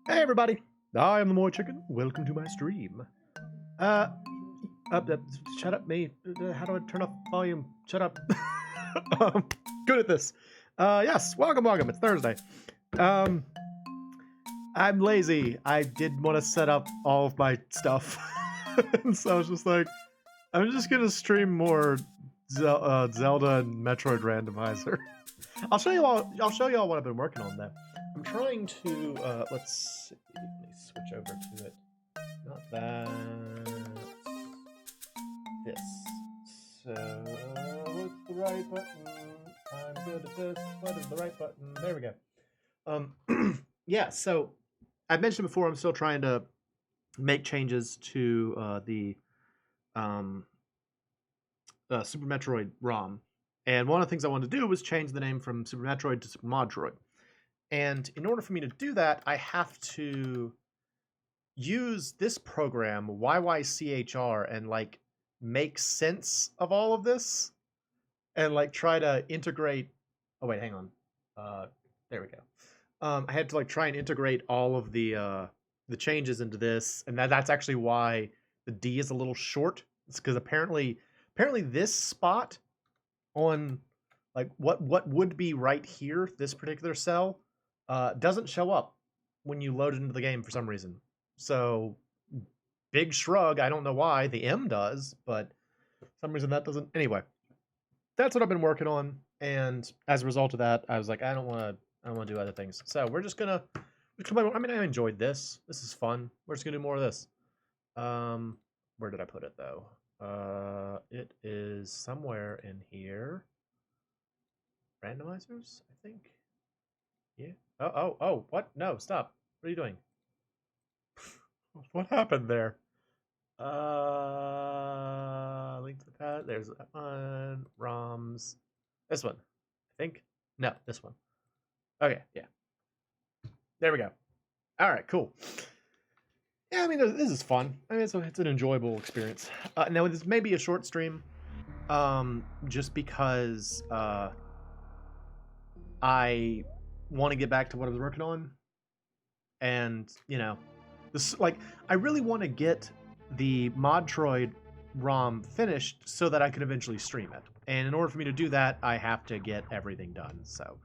Hey everybody, I am the MoeChicken. Welcome to my stream. Shut up, me. How do I turn off volume? Shut up. Good at this. Yes, welcome. It's Thursday. I'm lazy. I did want to set up all of my stuff, and so I was just like, I'm just gonna stream more Zelda and Metroid Randomizer. I'll show you all what I've been working on though. I'm trying to, let's see, let me switch over to it. Not that, this. So, what's the right button? I'm good at this. What is the right button? There we go. Yeah, so, I mentioned before I'm still trying to make changes to the Super Metroid ROM. And one of the things I wanted to do was change the name from Super Metroid to Super Modroid. And in order for me to do that, I have to use this program, YYCHR, and like make sense of all of this and like try to integrate. Oh, wait, hang on. There we go. I had to like try and integrate all of the changes into this. And that's actually why the D is a little short. It's because apparently this spot on like what would be right here, this particular cell, doesn't show up when you load it into the game for some reason. So, big shrug. I don't know why. The M does, but for some reason that doesn't. Anyway, that's what I've been working on, and as a result of that, I was like, I don't want to do other things. So we're just gonna. I mean, I enjoyed this. This is fun. We're just gonna do more of this. Where did I put it though? It is somewhere in here. Randomizers, I think. Yeah. Oh, what? No, stop. What are you doing? What happened there? Link to the pad. There's that one. ROMs. This one. I think. No, this one. Okay, yeah. There we go. All right, cool. Yeah, I mean, this is fun. I mean, it's an enjoyable experience. Now, this may be a short stream, just because I want to get back to what I was working on, and you know, this like I really want to get the Modroid ROM finished so that I can eventually stream it. And in order for me to do that, I have to get everything done. So,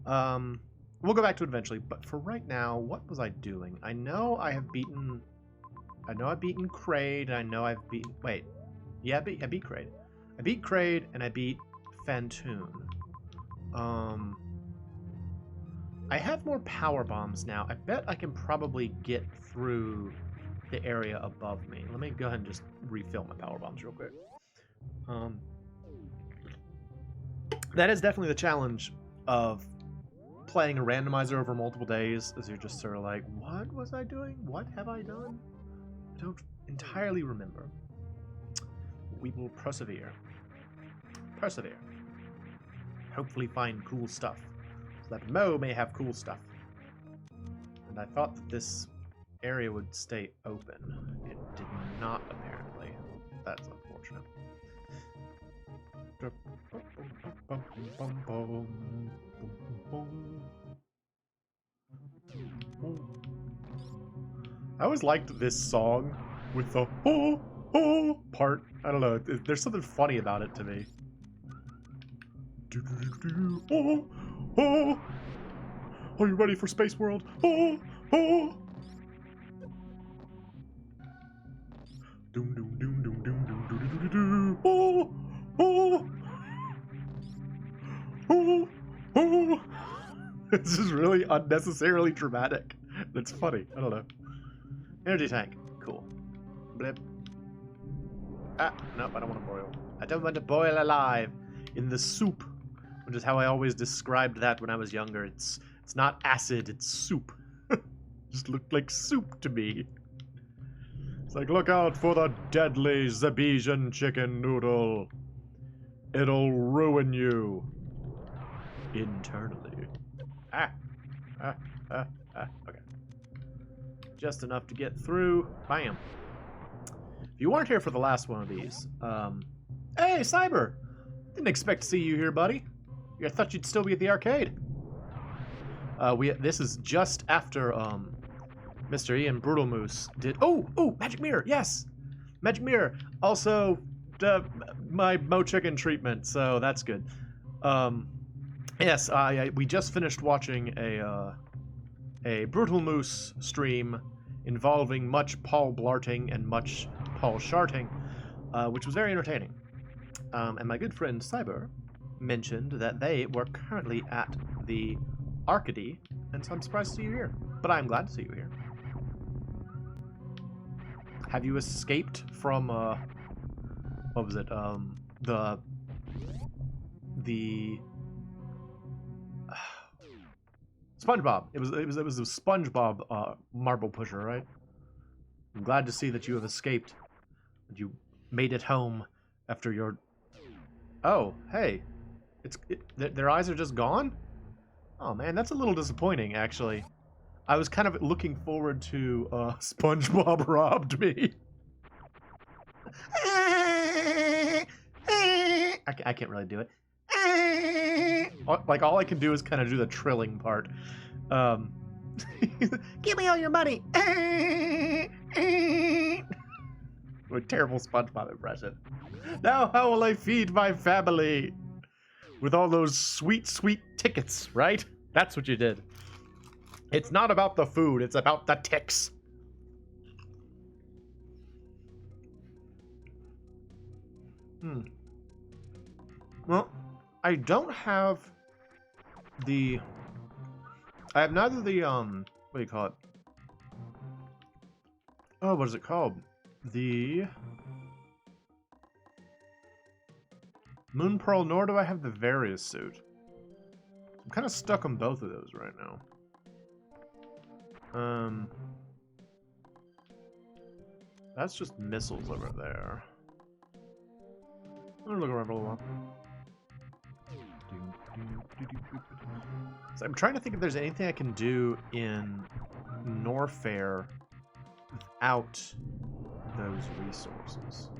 we'll go back to it eventually. But for right now, what was I doing? I know I've beaten Kraid. I know I've beaten. Wait, yeah, I beat Kraid. I beat Kraid and I beat Fantoon. I have more power bombs now. I bet I can probably get through the area above me. Let me go ahead and just refill my power bombs real quick. That is definitely the challenge of playing a randomizer over multiple days, as you're just sort of like, what was I doing? What have I done? I don't entirely remember. We will persevere. Hopefully find cool stuff. That Moe may have cool stuff. And I thought that this area would stay open. It did not, apparently. That's unfortunate. Bum, bum, bum, bum. I always liked this song with the oh, oh part. I don't know. There's something funny about it to me. Oh, oh. Are you ready for Space World? Oh, oh. Doom, doom, doom, doom, doom, doom, doom, doom, doom, oh, oh. Oh, oh. It's just really unnecessarily dramatic. It's funny. I don't know. Energy tank. Cool. Blip. Ah, nope, I don't want to boil. I don't want to boil alive in the soup, which is how I always described that when I was younger. It's not acid, it's soup. Just looked like soup to me. It's like, look out for the deadly Zebesian chicken noodle. It'll ruin you. Internally. Okay. Just enough to get through. Bam. If you weren't here for the last one of these, hey, Cyber! Didn't expect to see you here, buddy. I thought you'd still be at the arcade. This is just after, Mr. Ian Brutal Moose did... Oh, Magic Mirror, yes! Magic Mirror. Also, my MoeChicken treatment, so that's good. Yes, we just finished watching a Brutal Moose stream involving much Paul blarting and much Paul sharting, which was very entertaining. And my good friend Cyber mentioned that they were currently at the Arcady, and so I'm surprised to see you here. But I'm glad to see you here. Have you escaped from, what was it, the SpongeBob. It was a SpongeBob marble pusher, right? I'm glad to see that you have escaped. That you made it home after your... Oh, hey. Their eyes are just gone? Oh man, that's a little disappointing, actually. I was kind of looking forward to SpongeBob robbed me. I can't really do it. Like, all I can do is kind of do the trilling part. Give me all your money. What a terrible SpongeBob impression. Now how will I feed my family? With all those sweet, sweet tickets, right? That's what you did. It's not about the food, it's about the ticks. Well, I don't have the... I have neither the, what do you call it? Oh, what is it called? The... Moon Pearl, nor do I have the Various suit. I'm kind of stuck on both of those right now. That's just missiles over there. I'm gonna look around a little while. So I'm trying to think if there's anything I can do in Norfair without those resources.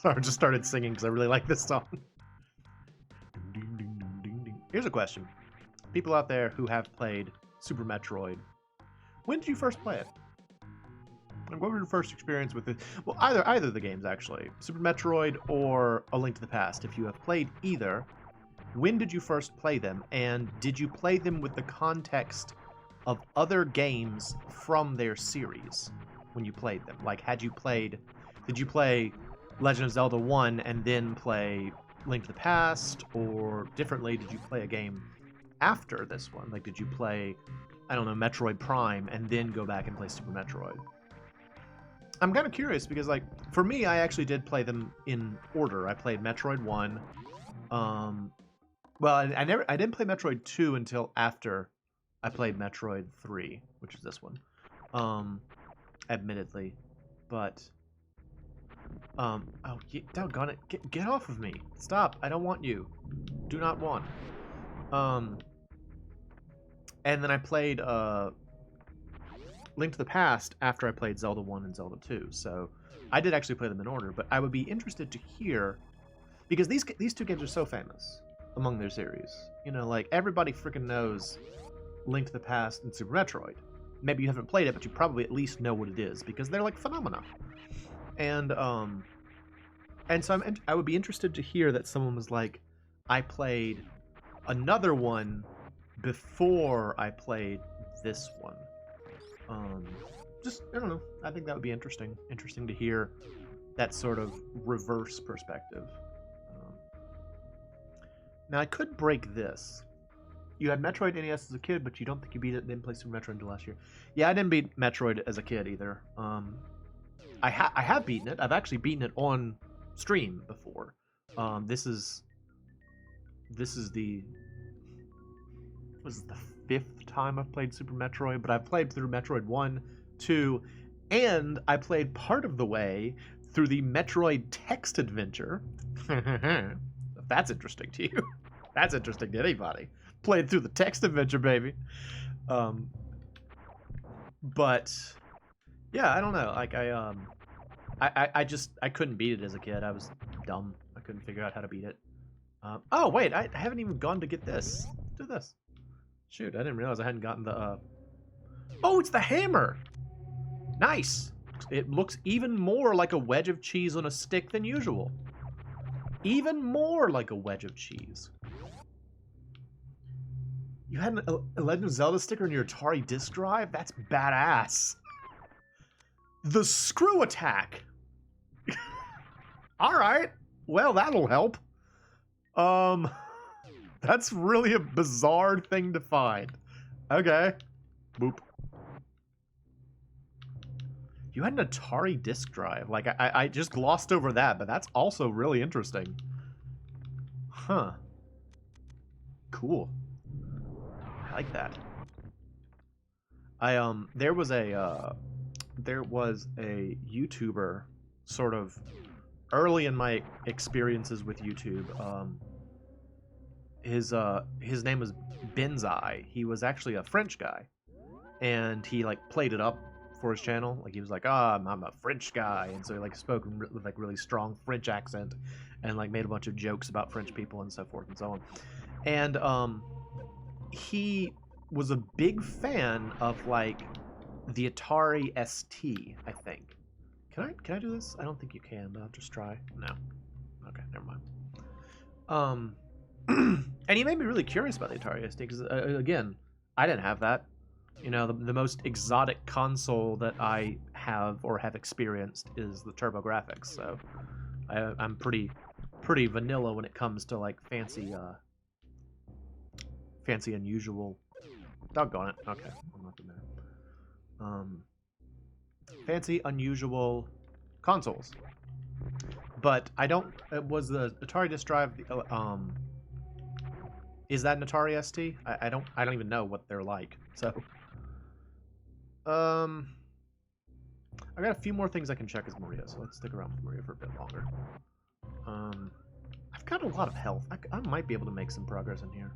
I just started singing because I really like this song. Here's a question. People out there who have played Super Metroid, when did you first play it? Like, what was your first experience with it? Well, either of the games, actually. Super Metroid or A Link to the Past. If you have played either, when did you first play them? And did you play them with the context of other games from their series when you played them? Like, did you play Legend of Zelda 1 and then play Link to the Past? Or differently, did you play a game after this one? Like, did you play, I don't know, Metroid Prime and then go back and play Super Metroid? I'm kind of curious because, like, for me, I actually did play them in order. I played Metroid 1. Well, I didn't play Metroid 2 until after I played Metroid 3, which is this one. Admittedly. But, oh, doggone it. Get off of me. Stop. I don't want you. Do not want. And then I played Link to the Past after I played Zelda 1 and Zelda 2. So I did actually play them in order, but I would be interested to hear, because these two games are so famous among their series. You know, like, everybody freaking knows Link to the Past and Super Metroid. Maybe you haven't played it, but you probably at least know what it is, because they're like phenomena. And so I would be interested to hear that someone was like, I played another one before I played this one. Just, I don't know. I think that would be interesting. Interesting to hear that sort of reverse perspective. Now, I could break this. You had Metroid NES as a kid, but you don't think you beat it, didn't play Super Metroid until last year. Yeah, I didn't beat Metroid as a kid either. I have beaten it. I've actually beaten it on stream before. This is the 5th time I've played Super Metroid, but I've played through Metroid 1, 2, and I played part of the way through the Metroid text adventure. If that's interesting to you. That's interesting to anybody. Played through the text adventure, baby. But yeah, I don't know. Like I couldn't beat it as a kid. I was dumb. I couldn't figure out how to beat it. Oh wait, I haven't even gone to get this. Do this. Shoot, I didn't realize I hadn't gotten the. Oh, it's the hammer. Nice. It looks even more like a wedge of cheese on a stick than usual. Even more like a wedge of cheese. You had a Legend of Zelda sticker in your Atari disk drive? That's badass. The screw attack. All right. Well, that'll help. That's really a bizarre thing to find. Okay. Boop. You had an Atari disk drive. Like, I just glossed over that, but that's also really interesting. Huh. Cool. I like that. There was a YouTuber sort of early in my experiences with YouTube. His name was Benzai. He was actually a French guy, and he like played it up for his channel. Like, he was like, I'm a French guy, and so he like spoke with like really strong French accent, and like made a bunch of jokes about French people and so forth and so on. And he was a big fan of like the Atari ST, I think. Can I do this? I don't think you can, but I'll just try. No. Okay, never mind. And he made me really curious about the Atari ST, because again, I didn't have that. You know, the most exotic console that I have or have experienced is the TurboGrafx. So I'm pretty vanilla when it comes to like fancy unusual. Doggone it. Okay, I'm not in there. Fancy unusual consoles. But I don't. Was the Atari disk drive? Is that an Atari ST? I don't even know what they're like. So. I got a few more things I can check as Maria, so let's stick around with Maria for a bit longer. I've got a lot of health. I might be able to make some progress in here.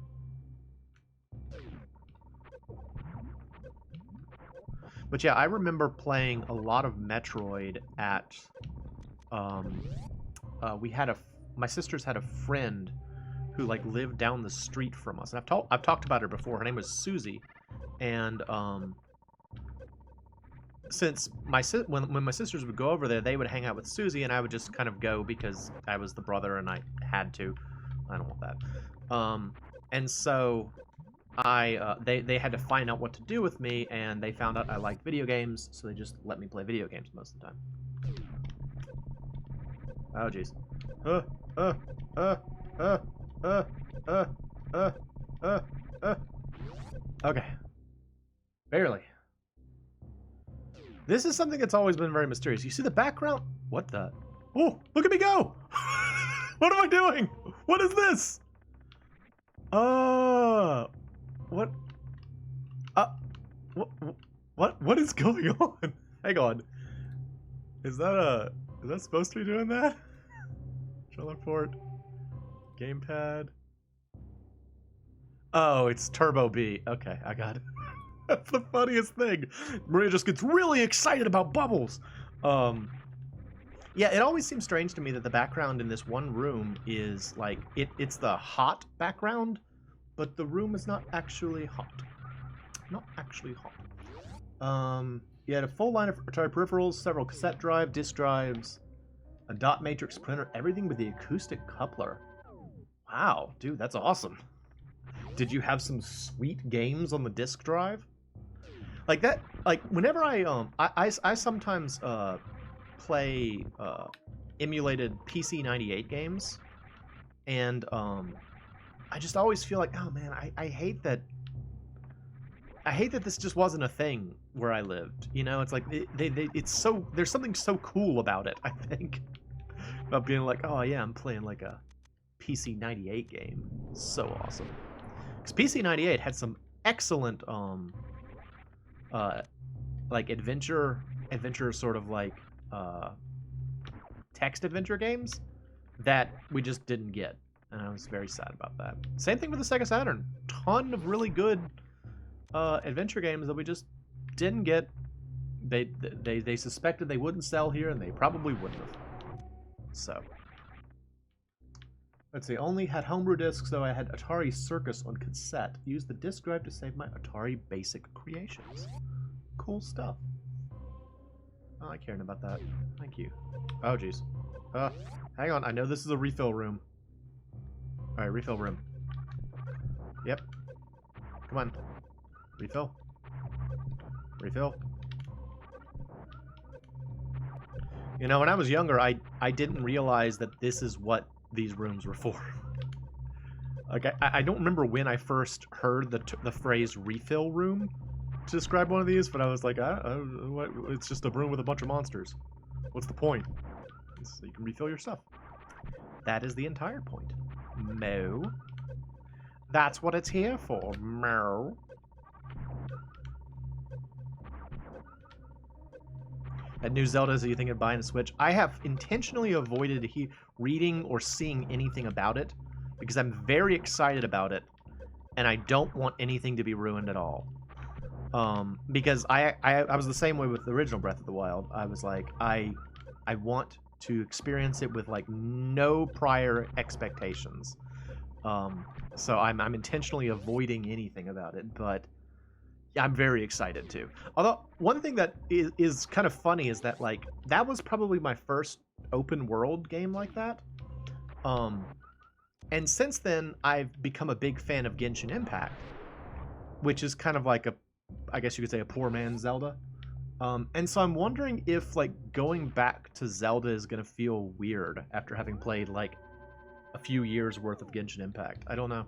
But yeah, I remember playing a lot of Metroid at. My sisters had a friend who like lived down the street from us, and I've talked about her before. Her name was Susie, and since when my sisters would go over there, they would hang out with Susie, and I would just kind of go because I was the brother and I had to. I don't want that. And so they had to find out what to do with me, and they found out I liked video games, so they just let me play video games most of the time. Oh jeez. Okay. Barely. This is something that's always been very mysterious. You see the background? What the? Oh, look at me go! What am I doing? What is this? What? What is going on? Hang on. Is that supposed to be doing that? Controller port. Gamepad. Oh, it's Turbo B. Okay, I got it. That's the funniest thing. Maria just gets really excited about bubbles. Yeah, it always seems strange to me that the background in this one room is like it's the hot background, but the room is not actually hot. Not actually hot. You had a full line of Atari peripherals, several cassette drive, disc drives, a dot matrix printer, everything with the acoustic coupler. Wow, dude, that's awesome. Did you have some sweet games on the disc drive? Like that, like whenever I sometimes play emulated PC 98 games, and I just always feel like, oh man, I hate that this just wasn't a thing where I lived. You know, it's like it's so, there's something so cool about it, I think, about being like, oh yeah, I'm playing like a PC 98 game. So awesome. Because PC 98 had some excellent like adventure sort of like text adventure games that we just didn't get, and I was very sad about that. Same thing with the Sega Saturn. Ton of really good adventure games that we just didn't get. They suspected they wouldn't sell here, and they probably wouldn't have. So let's see. Only had homebrew discs, though I had Atari Circus on cassette. Used the disc drive to save my Atari Basic creations. Cool stuff. I like caring about that. Thank you. Oh, jeez. Hang on. I know this is a refill room. Alright, refill room. Yep. Come on. Refill. Refill. You know, when I was younger, I didn't realize that this is what these rooms were for. Like, I don't remember when I first heard the phrase refill room to describe one of these, but I was like, it's just a room with a bunch of monsters. What's the point? So you can refill your stuff. That is the entire point. Mo. That's what it's here for. Mo. That new Zelda, are you thinking of buying a Switch? I have intentionally avoided reading or seeing anything about it because I'm very excited about it, and I don't want anything to be ruined at all. Because I was the same way with the original Breath of the Wild. I was like, I want to experience it with like no prior expectations. So I'm intentionally avoiding anything about it, but yeah, I'm very excited too. Although one thing that is kind of funny is that like that was probably my first open world game like that. And since then I've become a big fan of Genshin Impact, which is kind of like I guess you could say a poor man's Zelda. And so I'm wondering if like going back to Zelda is gonna feel weird after having played like a few years worth of Genshin Impact. I don't know,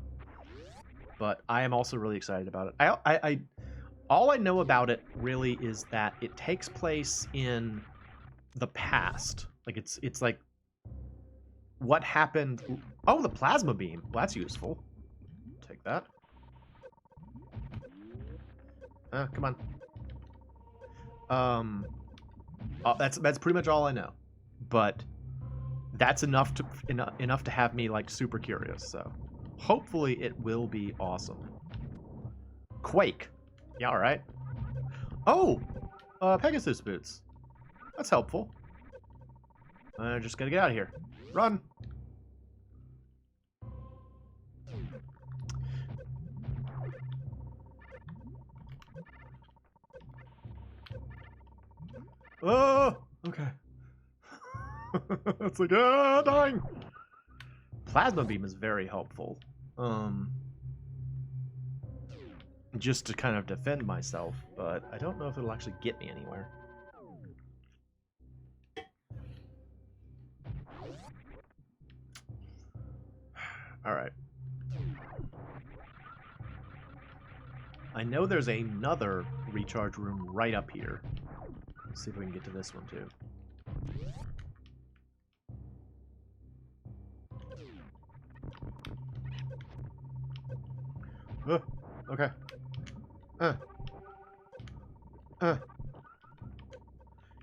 but I am also really excited about it. All I know about it really is that it takes place in the past. Like it's like what happened. Oh, the plasma beam. Well, that's useful. Take that. Come on. That's pretty much all I know, but that's enough to have me like super curious. So hopefully it will be awesome. Quake. Yeah, all right. Oh, Pegasus boots. That's helpful. Just gotta get out of here. Run. Oh, okay. It's like, dying. Plasma beam is very helpful. Just to kind of defend myself, but I don't know if it'll actually get me anywhere. All right. I know there's another recharge room right up here. Let's see if we can get to this one too. Okay.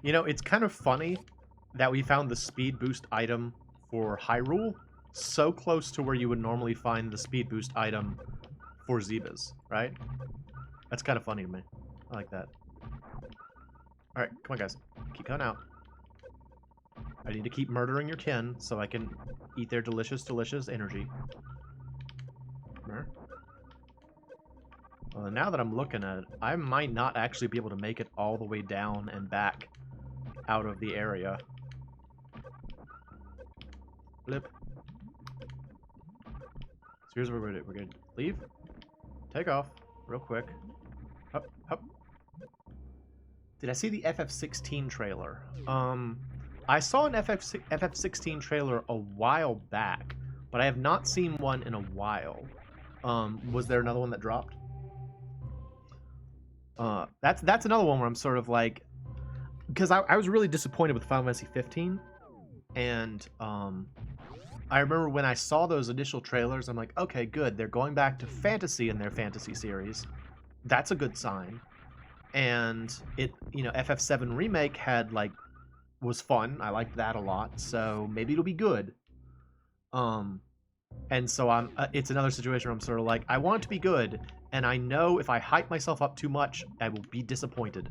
You know, it's kind of funny that we found the speed boost item for Hyrule so close to where you would normally find the speed boost item for Zebes, right? That's kind of funny to me. I like that. Alright, come on, guys. Keep coming out. I need to keep murdering your kin so I can eat their delicious, delicious energy. Well, now that I'm looking at it, I might not actually be able to make it all the way down and back out of the area. Flip. So here's what we're gonna do. We're gonna leave, take off, real quick. Hup, hup. Did I see the FF16 trailer? I saw an FF16 trailer a while back, but I have not seen one in a while. Was there another one that dropped? That's another one where I'm sort of like, because I was really disappointed with Final Fantasy 15, and I remember when I saw those initial trailers, I'm like, okay, good, they're going back to fantasy in their fantasy series. That's a good sign. And it, you know, FF7 Remake was fun. I liked that a lot, so maybe it'll be good. And so it's another situation where I'm sort of like, I want it to be good, and I know if I hype myself up too much, I will be disappointed.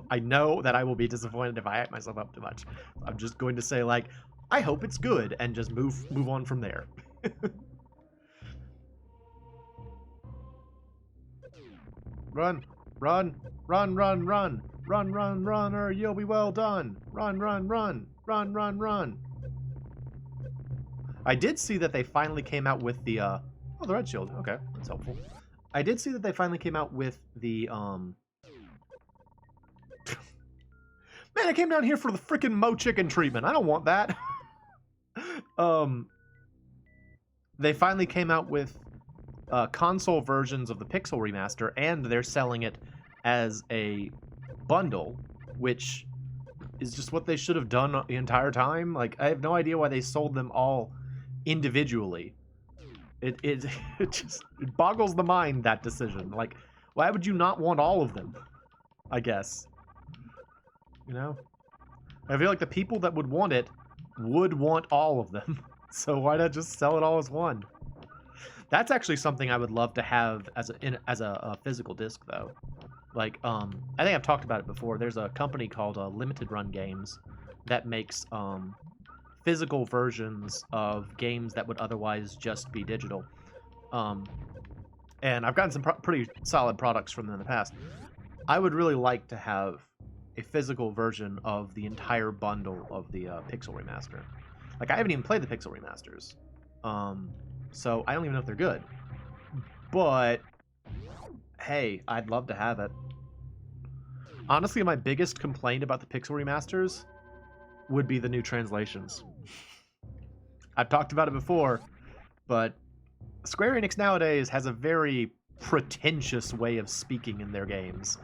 I know that I will be disappointed if I hype myself up too much. I'm just going to say, like, I hope it's good, and just move on from there. Run, run, run, run, run, run, run, run, or you'll be well done. Run, run, run, run, run, run. I did see that they finally came out with the, oh, the red shield. Okay, that's helpful. I did see that they finally came out with the, Man, I came down here for the freaking MoeChicken treatment. I don't want that. They finally came out with console versions of the Pixel Remaster, and they're selling it as a bundle, which is just what they should have done the entire time. Like, I have no idea why they sold them all individually. It boggles the mind, that decision. Like, why would you not want all of them? I guess. You know? I feel like the people that would want it would want all of them. So why not just sell it all as one? That's actually something I would love to have as a physical disc, though. Like, I think I've talked about it before. There's a company called Limited Run Games that makes physical versions of games that would otherwise just be digital. And I've gotten some pretty solid products from them in the past. I would really like to have a physical version of the entire bundle of the Pixel Remaster. Like, I haven't even played the Pixel Remasters. So I don't even know if they're good. But, hey, I'd love to have it. Honestly, my biggest complaint about the Pixel Remasters would be the new translations. I've talked about it before, but Square Enix nowadays has a very pretentious way of speaking in their games.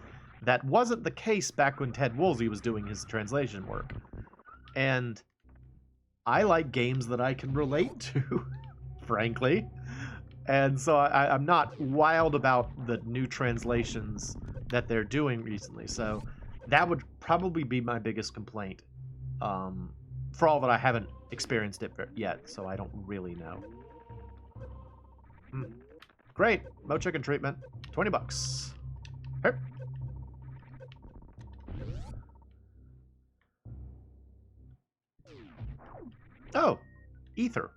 That wasn't the case back when Ted Woolsey was doing his translation work. And I like games that I can relate to, frankly. And so I'm not wild about the new translations that they're doing recently. So that would probably be my biggest complaint. For all that I haven't experienced it yet, so I don't really know. Great. MoeChicken treatment. $20. Here. Oh, ether.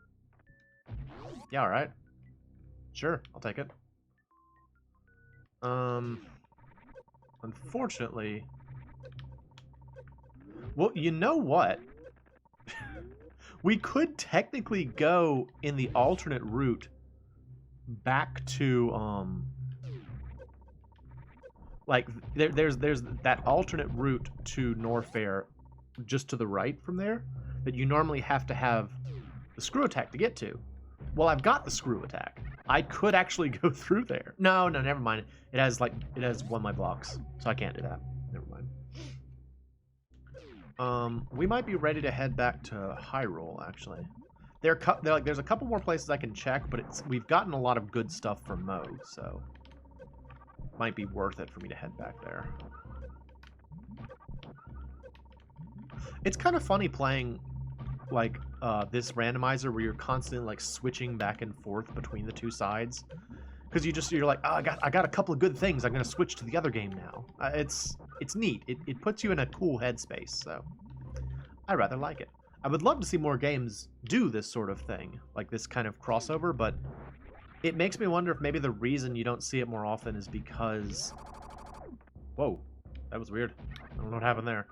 Yeah, all right. Sure, I'll take it. Unfortunately... Well, you know what? We could technically go in the alternate route back to, like, there's that alternate route to Norfair just to the right from there that you normally have to have the screw attack to get to. Well, I've got the screw attack. I could actually go through there. No, never mind. It has one of my blocks, so I can't do that. Never mind. We might be ready to head back to Hyrule, actually. There's a couple more places I can check, but we've gotten a lot of good stuff from Moe, so might be worth it for me to head back there. It's kind of funny playing like this randomizer where you're constantly like switching back and forth between the two sides, because you're like, oh, I got a couple of good things. I'm gonna switch to the other game now. It's neat. It puts you in a cool headspace. So I rather like it. I would love to see more games do this sort of thing, like this kind of crossover. But it makes me wonder if maybe the reason you don't see it more often is because, whoa, that was weird. I don't know what happened there.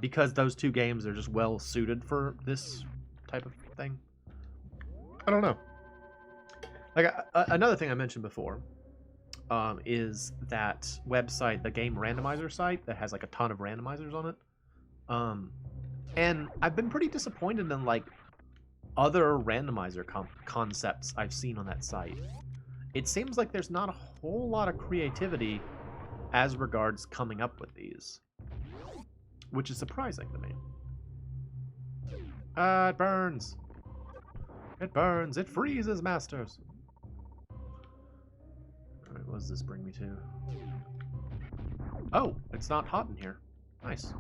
Because those two games are just well suited for this type of thing. I don't know. Like another thing I mentioned before is that website, the game randomizer site that has like a ton of randomizers on it. And I've been pretty disappointed in like other randomizer concepts I've seen on that site. It seems like there's not a whole lot of creativity as regards coming up with these, which is surprising to me. It burns. It burns. It freezes, masters. Alright, what does this bring me to? Oh, it's not hot in here. Nice.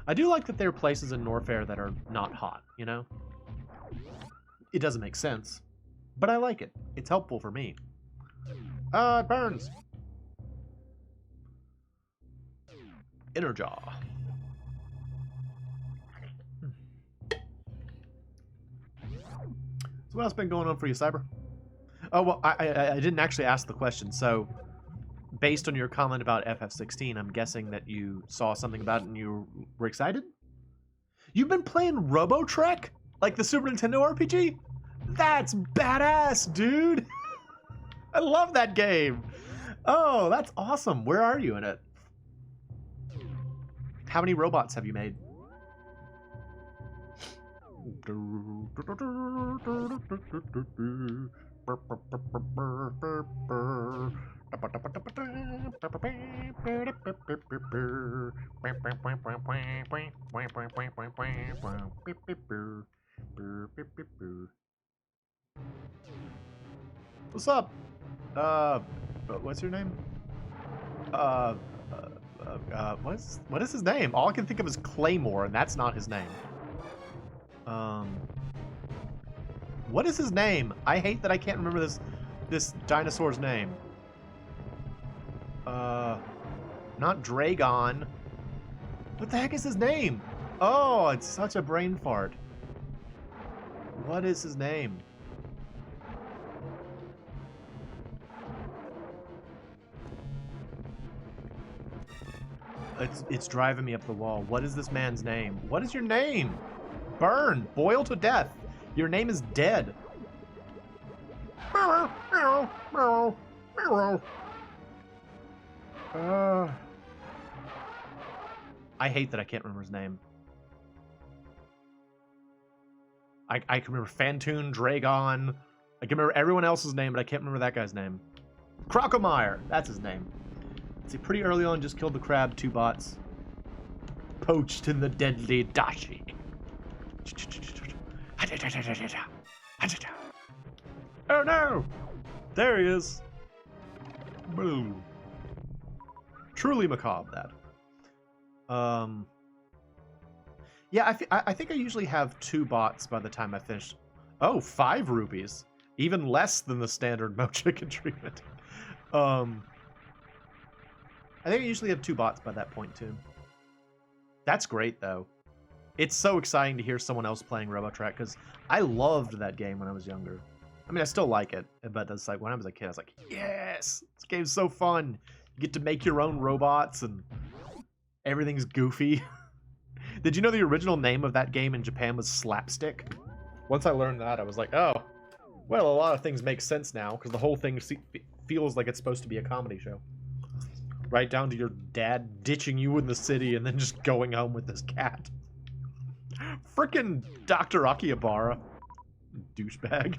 I do like that there are places in Norfair that are not hot, you know? It doesn't make sense, but I like it. It's helpful for me. It burns. Inner jaw. So what else been going on for you, Cyber? Oh, well, I didn't actually ask the question, so based on your comment about FF16, I'm guessing that you saw something about it and you were excited? You've been playing RoboTrek? Like the Super Nintendo RPG? That's badass, dude! I love that game! Oh, that's awesome. Where are you in it? How many robots have you made? What's up? What's your name? What is his name? All I can think of is Claymore, and that's not his name. What is his name? I hate that I can't remember this dinosaur's name. Not Dragon. What the heck is his name? Oh, it's such a brain fart. What is his name? It's driving me up the wall. What is this man's name? What is your name? Burn! Boil to death! Your name is dead. I hate that I can't remember his name. I can remember Fantoon, Dragon. I can remember everyone else's name, but I can't remember that guy's name. Crocomire! That's his name. See, pretty early on, just killed the crab, 2 bots. Poached in the deadly dashi. Oh no! There he is. Boom. Truly macabre, that. Yeah, I think I usually have 2 bots by the time I finish. Oh, 5 rupees. Even less than the standard MoeChicken treatment. I think I usually have 2 bots by that point, too. That's great, though. It's so exciting to hear someone else playing RoboTrek, because I loved that game when I was younger. I mean, I still like it, but it's like when I was a kid, I was like, yes! This game's so fun! You get to make your own robots, and everything's goofy. Did you know the original name of that game in Japan was Slapstick? Once I learned that, I was like, oh, well, a lot of things make sense now, because the whole thing feels like it's supposed to be a comedy show. Right down to your dad ditching you in the city and then just going home with this cat. Frickin' Dr. Akihabara. Douchebag.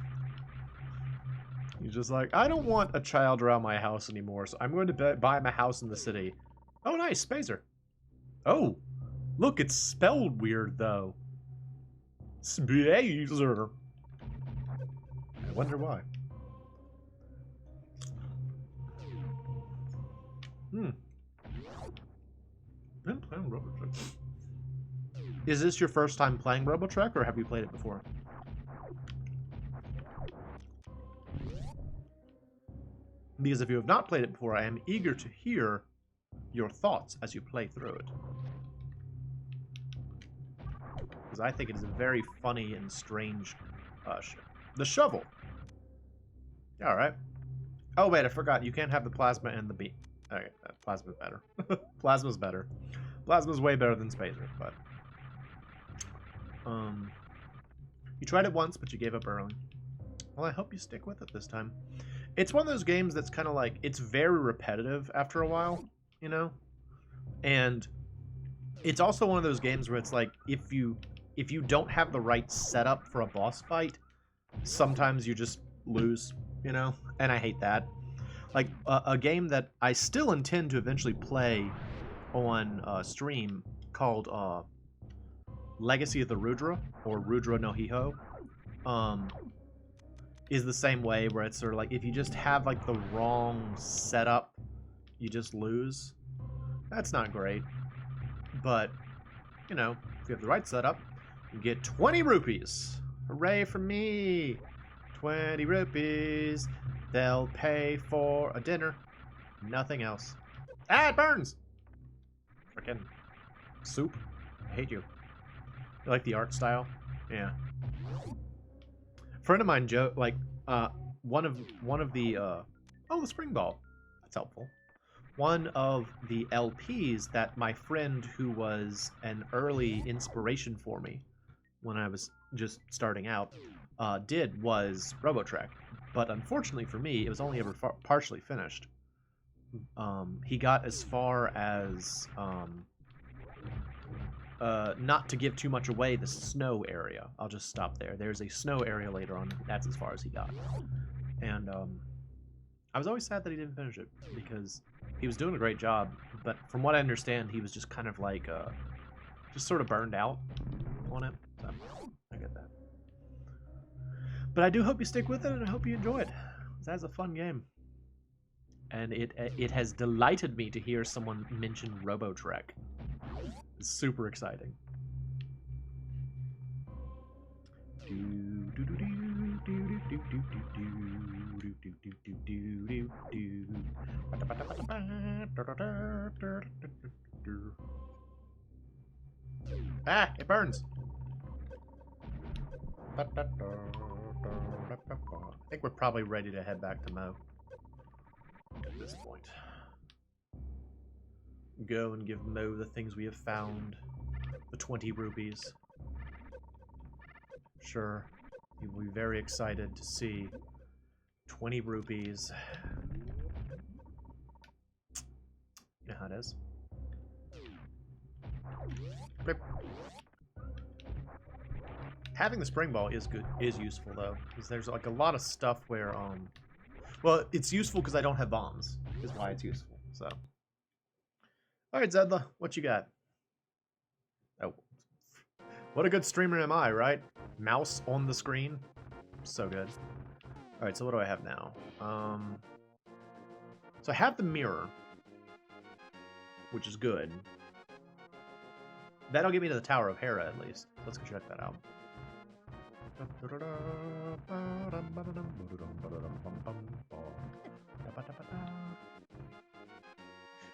He's just like, I don't want a child around my house anymore, so I'm going to buy my house in the city. Oh, nice, Spazer. Oh, look, it's spelled weird, though. Spazer. I wonder why. Been playing RoboTrek. Is this your first time playing RoboTrek, or have you played it before? because if you have not played it before, I am eager to hear your thoughts as you play through it. Because I think it is a very funny and strange the shovel. Alright. Oh, wait, I forgot. You can't have the plasma and the beam. Okay, plasma's better. Plasma's better. Plasma's way better than Spacer, but... You tried it once, but you gave up early. Well, I hope you stick with it this time. It's one of those games that's kind of like... It's very repetitive after a while, you know? And it's also one of those games where it's like, if you don't have the right setup for a boss fight, sometimes you just lose, you know? And I hate that. Like, a game that I still intend to eventually play on stream called Legacy of the Rudra, or Rudra no Hiho, is the same way, where it's sort of like, if you just have, like, the wrong setup, you just lose. That's not great. But, you know, if you have the right setup, you get 20 rupees. Hooray for me! 20 rupees. They'll pay for a dinner. Nothing else. Ah, it burns! Frickin' soup. I hate you. You like the art style? Yeah. A friend of mine, Joe, like, one of the, oh, the spring ball. That's helpful. One of the LPs that my friend, who was an early inspiration for me when I was just starting out, did was Robotrek. But unfortunately for me, it was only ever partially finished. He got as far as, not to give too much away, the snow area. I'll just stop there. There's a snow area later on. That's as far as he got. And I was always sad that he didn't finish it, because he was doing a great job. But from what I understand, he was just kind of like, just sort of burned out on it. So, I get that. But I do hope you stick with it, and I hope you enjoy it. That's a fun game. And it has delighted me to hear someone mention Robotrek. It's super exciting. Ah, it burns. I think we're probably ready to head back to Moe at this point. Go and give Moe the things we have found. The 20 rupees. Sure, he will be very excited to see 20 rupees. You know how it is. Rip. Having the spring ball is good, is useful though, because there's like a lot of stuff where, well, it's useful because I don't have bombs, is why it's useful, so. Alright, Zelda, what you got? Oh. What a good streamer am I, right? Mouse on the screen. So good. Alright, so what do I have now? So I have the mirror, which is good. That'll get me to the Tower of Hera, at least. Let's go check that out.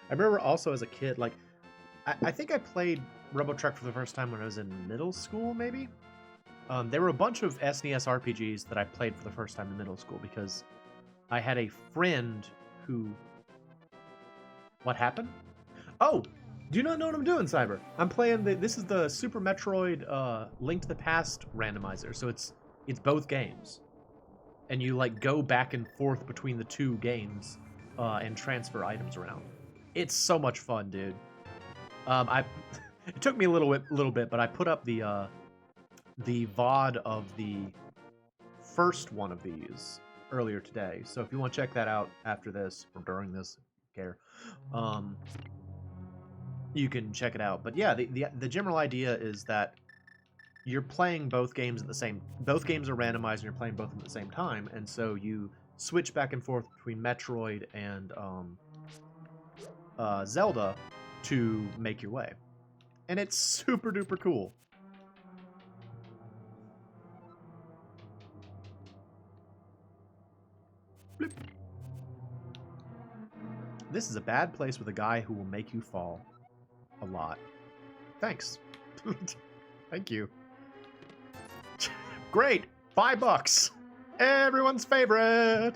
I remember also as a kid, like, I think I played Robotrek for the first time when I was in middle school, maybe? There were a bunch of SNES RPGs that I played for the first time in middle school because I had a friend who... What happened? Oh! Do you not know what I'm doing, Cyber? I'm playing this is the Super Metroid Link to the Past randomizer, so it's both games. And you, like, go back and forth between the two games and transfer items around. It's so much fun, dude. It took me a little bit, but I put up the VOD of the first one of these earlier today. So if you want to check that out after this or during this, care, you can check it out. But yeah, the general idea is that you're playing both games at the same. Both games are randomized, and you're playing both of them at the same time, and so you switch back and forth between Metroid and Zelda to make your way. And it's super duper cool. Blip. This is a bad place with a guy who will make you fall a lot. Thanks. Thank you. Great! $5! Everyone's favorite!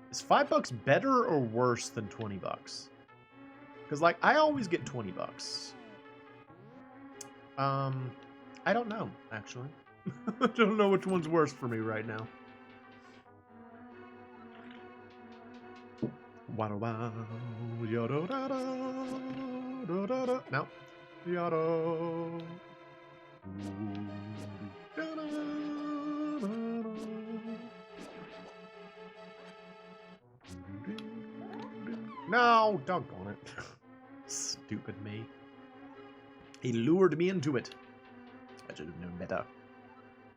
Is $5 better or worse than 20 bucks? Because, like, I always get 20 bucks. I don't know, actually. I don't know which one's worse for me right now. No. No, doggone it. Stupid me. He lured me into it. I should have known better.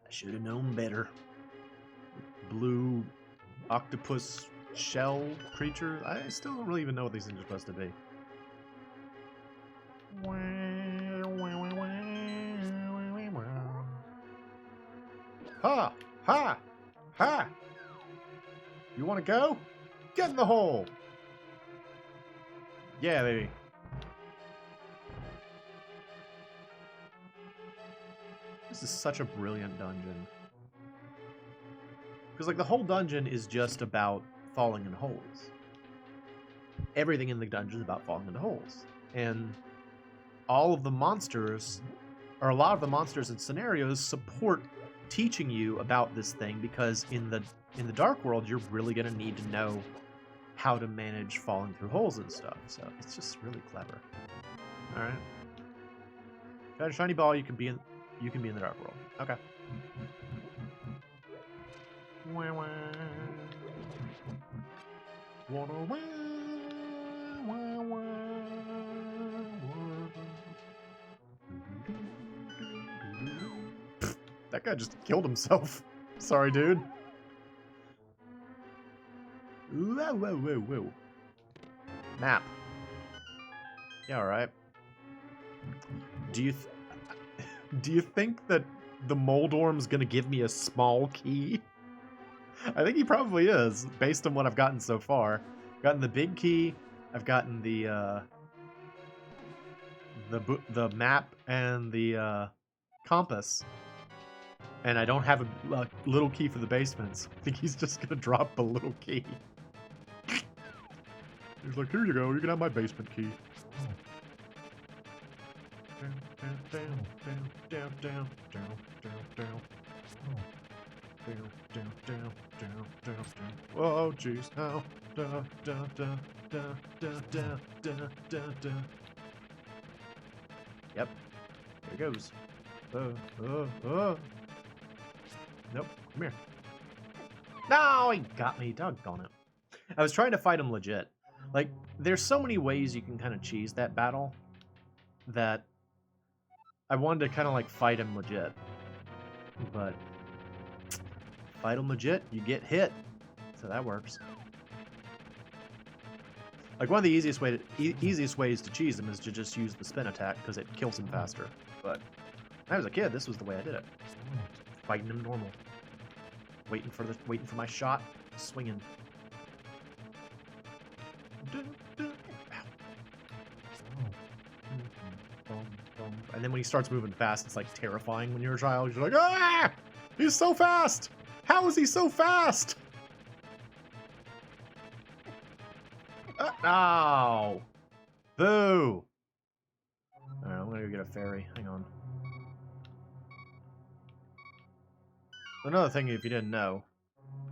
I should have known better. Blue octopus shell creature. I still don't really even know what these things are supposed to be. Ha! Ha! Ha! You want to go? Get in the hole! Yeah, baby. This is such a brilliant dungeon. Because, like, the whole dungeon is just about falling in holes. Everything in the dungeon is about falling into holes. And all of the monsters, or a lot of the monsters and scenarios, support teaching you about this thing, because in the Dark World, you're really going to need to know how to manage falling through holes and stuff. So it's just really clever. All right. If you had a shiny ball, you can be in the Dark World. Okay. That guy just killed himself. Sorry, dude. Whoa, whoa, whoa, whoa. Map. Yeah, alright. Do you think that the Moldorm's gonna give me a small key? I think he probably is, based on what I've gotten so far. I've gotten the big key. I've gotten the map and the compass. And I don't have a little key for the basements. I think he's just gonna drop a little key. He's like, here you go, you can have my basement key. Oh, jeez, how? Yep, here it goes. Nope, come here. No, he got me, doggone it. I was trying to fight him legit. Like, there's so many ways you can kind of cheese that battle that I wanted to kind of like fight him legit. But fight him legit, you get hit. So that works. Like, one of the easiest ways to cheese him is to just use the spin attack, because it kills him faster. But when I was a kid, this was the way I did it. Fighting him normal. Waiting for my shot, swinging. And then when he starts moving fast, it's like terrifying when you're a child. You're like, ah! He's so fast! How is he so fast? Ow! Boo! Alright, I'm gonna go get a fairy. Hang on. Another thing, if you didn't know,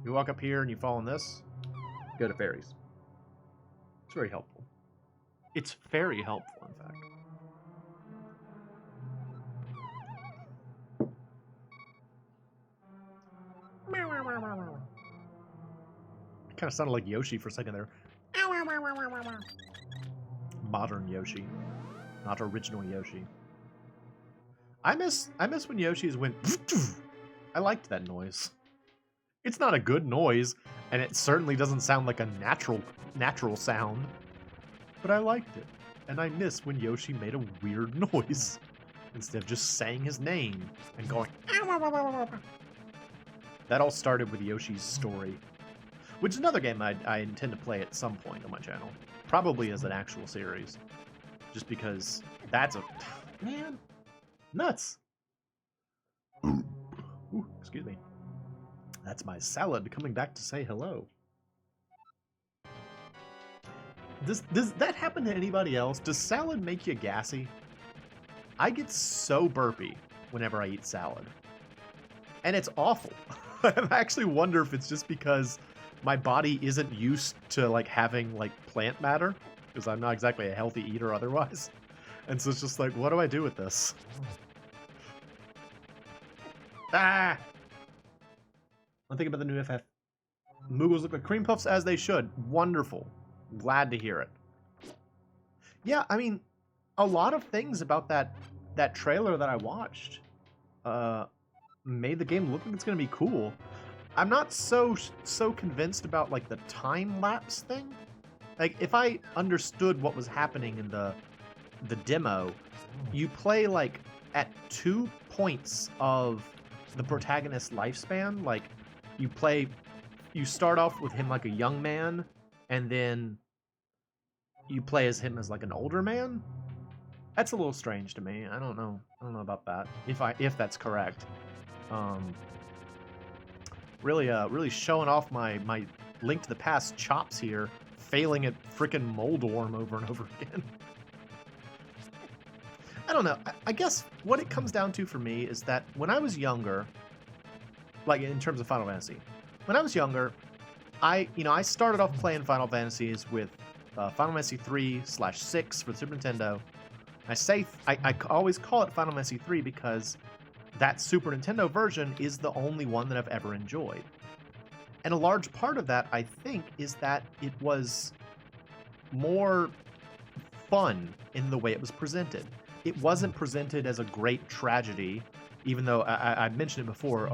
you walk up here and you fall in this, go to fairies. It's very helpful. It's very helpful, in fact. It kind of sounded like Yoshi for a second there. Modern Yoshi, not original Yoshi. I miss when Yoshi's went. I liked that noise. It's not a good noise, and it certainly doesn't sound like a natural sound. But I liked it, and I miss when Yoshi made a weird noise instead of just saying his name and going. That all started with Yoshi's story, which is another game I intend to play at some point on my channel. Probably as an actual series. Just because that's a... Man, nuts. Ooh, excuse me. That's my salad coming back to say hello. Does that happen to anybody else? Does salad make you gassy? I get so burpy whenever I eat salad. And it's awful. I actually wonder if it's just because my body isn't used to like having like plant matter, because I'm not exactly a healthy eater otherwise. And so it's just like, what do I do with this? Ah! I'm thinking about the new FF. Moogles look like cream puffs as they should. Wonderful. Glad to hear it. Yeah, I mean, a lot of things about that trailer that I watched made the game look like it's going to be cool. I'm not so convinced about like the time lapse thing. Like if I understood what was happening in the demo, you play like at 2 points of the protagonist's lifespan. Like you start off with him like a young man, and then you play as him as like an older man. That's a little strange to me. I don't know about that. If that's correct. Really showing off my Link to the Past chops here, failing at frickin' Moldorm over and over again. I don't know. I guess what it comes down to for me is that when I was younger, like in terms of Final Fantasy, when I was younger, I started off playing Final Fantasies with Final Fantasy 3/6 for the Super Nintendo. I always call it Final Fantasy 3 because that Super Nintendo version is the only one that I've ever enjoyed. And a large part of that, I think, is that it was more fun in the way it was presented. It wasn't presented as a great tragedy, even though I mentioned it before.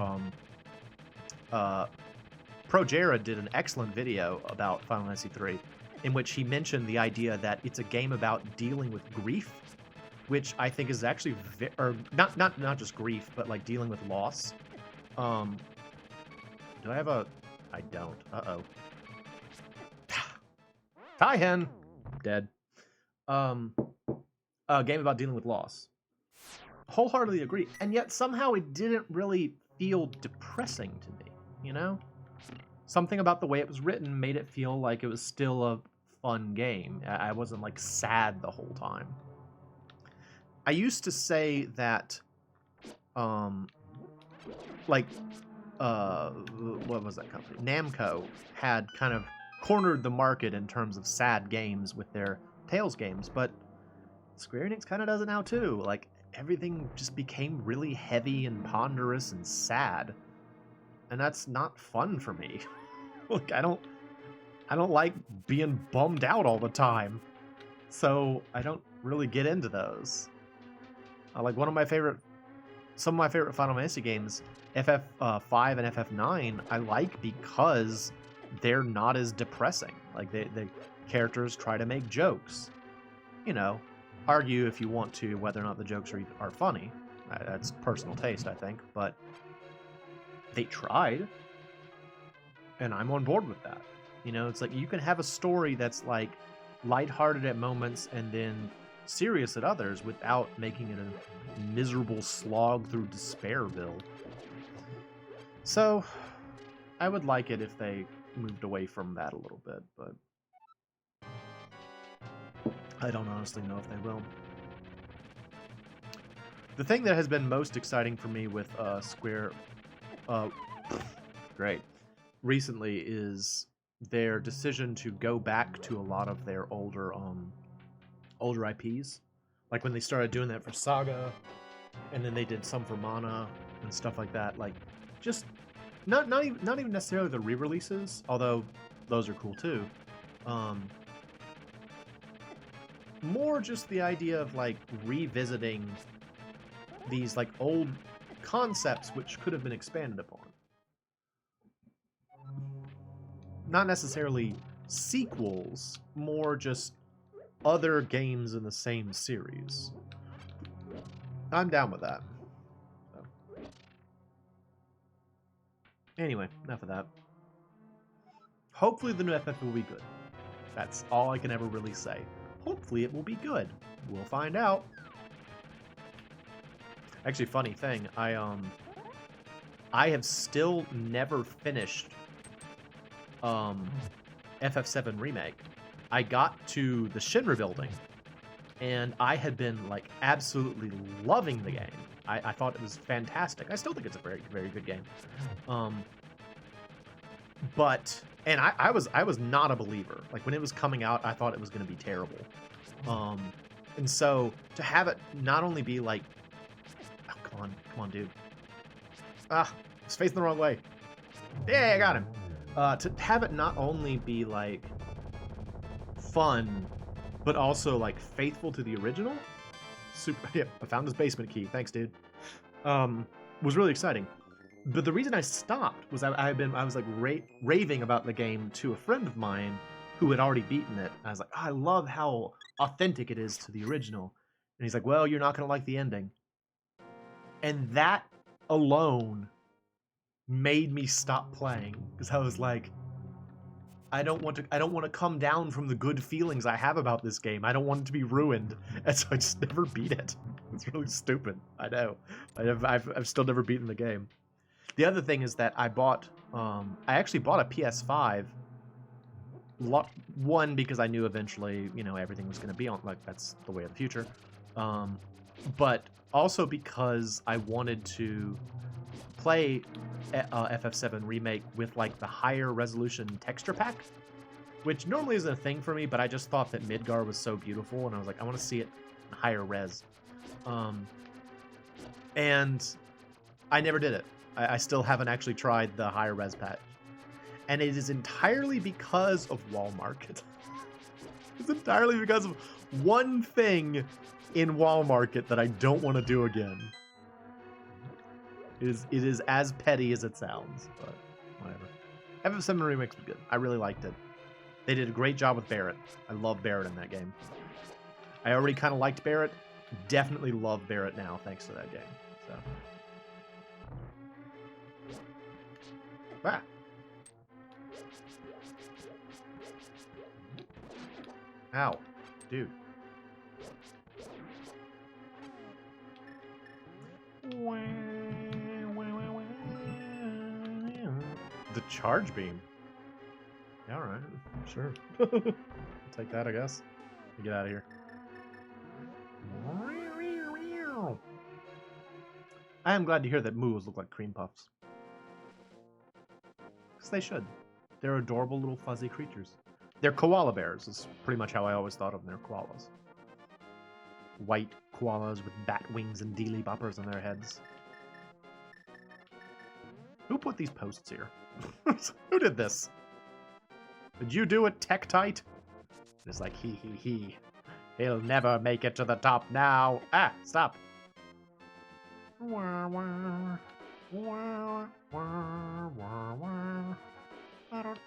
Pro Jared did an excellent video about Final Fantasy 3, in which he mentioned the idea that it's a game about dealing with grief, which I think is actually, or not just grief, but like dealing with loss. Do I have a? I don't. Uh-oh. Tie-hen! Dead. A game about dealing with loss. Wholeheartedly agree. And yet somehow it didn't really feel depressing to me, you know? Something about the way it was written made it feel like it was still a fun game. I wasn't like sad the whole time. I used to say that, what was that company? Namco had kind of cornered the market in terms of sad games with their Tales games, but Square Enix kind of does it now too. Like, everything just became really heavy and ponderous and sad, and that's not fun for me. Look, I don't like being bummed out all the time, so I don't really get into those. Like some of my favorite Final Fantasy games, FF5 and FF9, I like because they're not as depressing. Like the characters try to make jokes. You know, argue if you want to whether or not the jokes are funny. That's personal taste, I think, but they tried, and I'm on board with that. You know, it's like you can have a story that's like lighthearted at moments and then serious at others without making it a miserable slog through Despairville. So I would like it if they moved away from that a little bit, but I don't honestly know if they will. The thing that has been most exciting for me with Square recently is their decision to go back to a lot of their older IPs. Like when they started doing that for Saga, and then they did some for Mana and stuff like that. Like, just not even necessarily the re-releases, although those are cool too. More just the idea of like revisiting these like old concepts which could have been expanded upon. Not necessarily sequels, more just other games in the same series. I'm down with that. So. Anyway, enough of that. Hopefully the new FF will be good. That's all I can ever really say. Hopefully it will be good. We'll find out. Actually, funny thing, I have still never finished FF7 Remake. I got to the Shinra building, and I had been like absolutely loving the game. I thought it was fantastic. I still think it's a very, very good game. But I was not a believer. Like when it was coming out, I thought it was going to be terrible. And so to have it not only be like, oh, come on, dude. Ah, he's facing the wrong way. Yeah, I got him. To have it not only be like fun, but also like faithful to the original. Super. Yeah, I found his basement key. Thanks, dude. Was really exciting. But the reason I stopped was I was like raving about the game to a friend of mine who had already beaten it. I was like, oh, I love how authentic it is to the original. And he's like, well, you're not going to like the ending. And that alone made me stop playing because I was like, I don't want to come down from the good feelings I have about this game. I don't want it to be ruined. And so I just never beat it. It's really stupid. I know. I've still never beaten the game. The other thing is that I actually bought a PS5. One, because I knew eventually, everything was going to be on, like, that's the way of the future. But also because I wanted to play FF7 Remake with, like, the higher resolution texture pack, which normally isn't a thing for me, but I just thought that Midgar was so beautiful, and I was like, I want to see it in higher res. And I never did it. I still haven't actually tried the higher res patch. And it is entirely because of Wall Market. It's entirely because of one thing in Wall Market that I don't want to do again. It is as petty as it sounds, but whatever. FF7 Remix was good. I really liked it. They did a great job with Barrett. I love Barrett in that game. I already kind of liked Barrett. Definitely love Barrett now, thanks to that game. So. Ah. Ow. Dude. The charge beam. Yeah, alright. Sure. Take that, I guess. Get out of here. I am glad to hear that moos look like cream puffs. Because they should. They're adorable little fuzzy creatures. They're koala bears, is pretty much how I always thought of them. They're koalas. White koalas with bat wings and dealy boppers on their heads. Who put these posts here? Who did this? Did you do it, Tektite? It's like, he. He'll never make it to the top now. Ah, stop. Oh,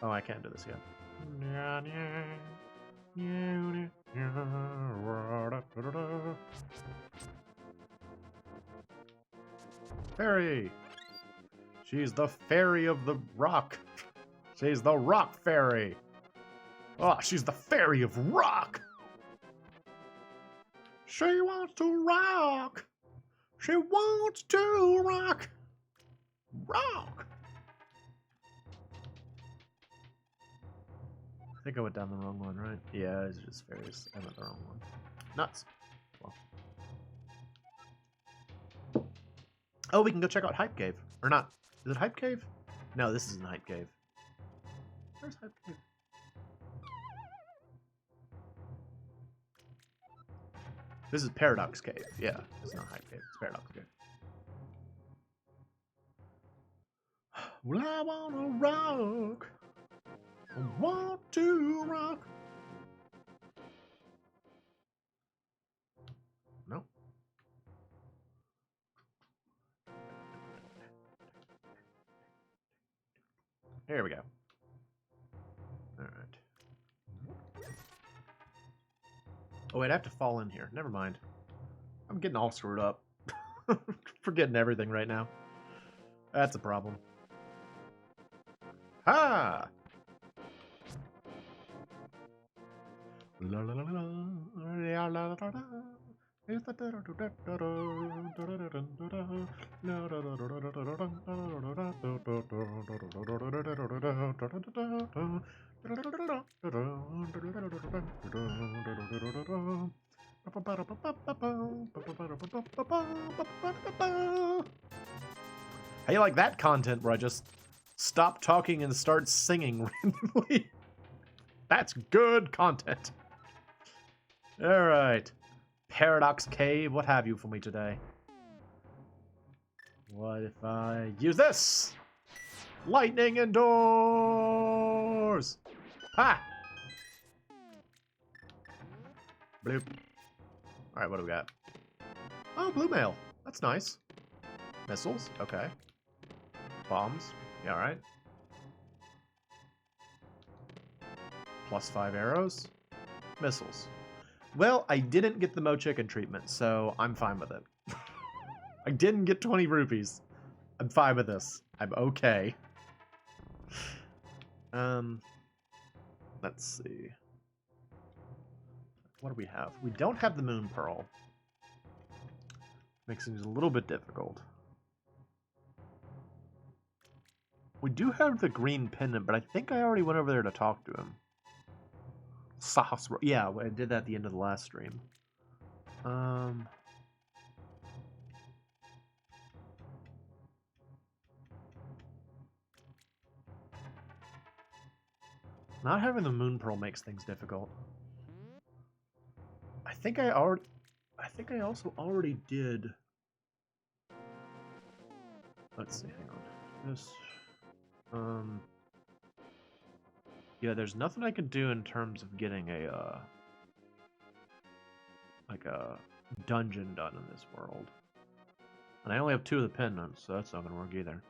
I can't do this again. Fairy! She's the fairy of the rock. She's the rock fairy. Oh, she's the fairy of rock. She wants to rock. She wants to rock. Rock. I think I went down the wrong one, right? Yeah, it's just fairies. I went the wrong one. Nuts. Well. Oh, we can go check out Hype Cave. Or not. Is it Hype Cave? No, this isn't Hype Cave. Where's Hype Cave? This is Paradox Cave. Yeah, it's not Hype Cave. It's Paradox Cave. Well, I wanna rock. I want to rock. No. Here we go. All right. Oh wait, I have to fall in here. Never mind. I'm getting all screwed up. Forgetting everything right now. That's a problem. Ha! How you like that content where I just stop talking and start singing randomly? That's good content. All right. Paradox Cave, what have you for me today? What if I use this? Lightning indoors! Ha! Bloop. Alright, what do we got? Oh, blue mail. That's nice. Missiles, okay. Bombs, yeah, alright. +5 arrows. Missiles. Well, I didn't get the MoeChicken treatment, so I'm fine with it. I didn't get 20 rupees. I'm fine with this. I'm okay. Let's see. What do we have? We don't have the Moon Pearl. Makes things a little bit difficult. We do have the green pendant, but I think I already went over there to talk to him. Sauce. Yeah, I did that at the end of the last stream. Not having the Moon Pearl makes things difficult. I think I also already did. Let's see, hang on. This. Yeah, there's nothing I can do in terms of getting a like a dungeon done in this world. And I only have 2 of the pendants, so that's not gonna work either.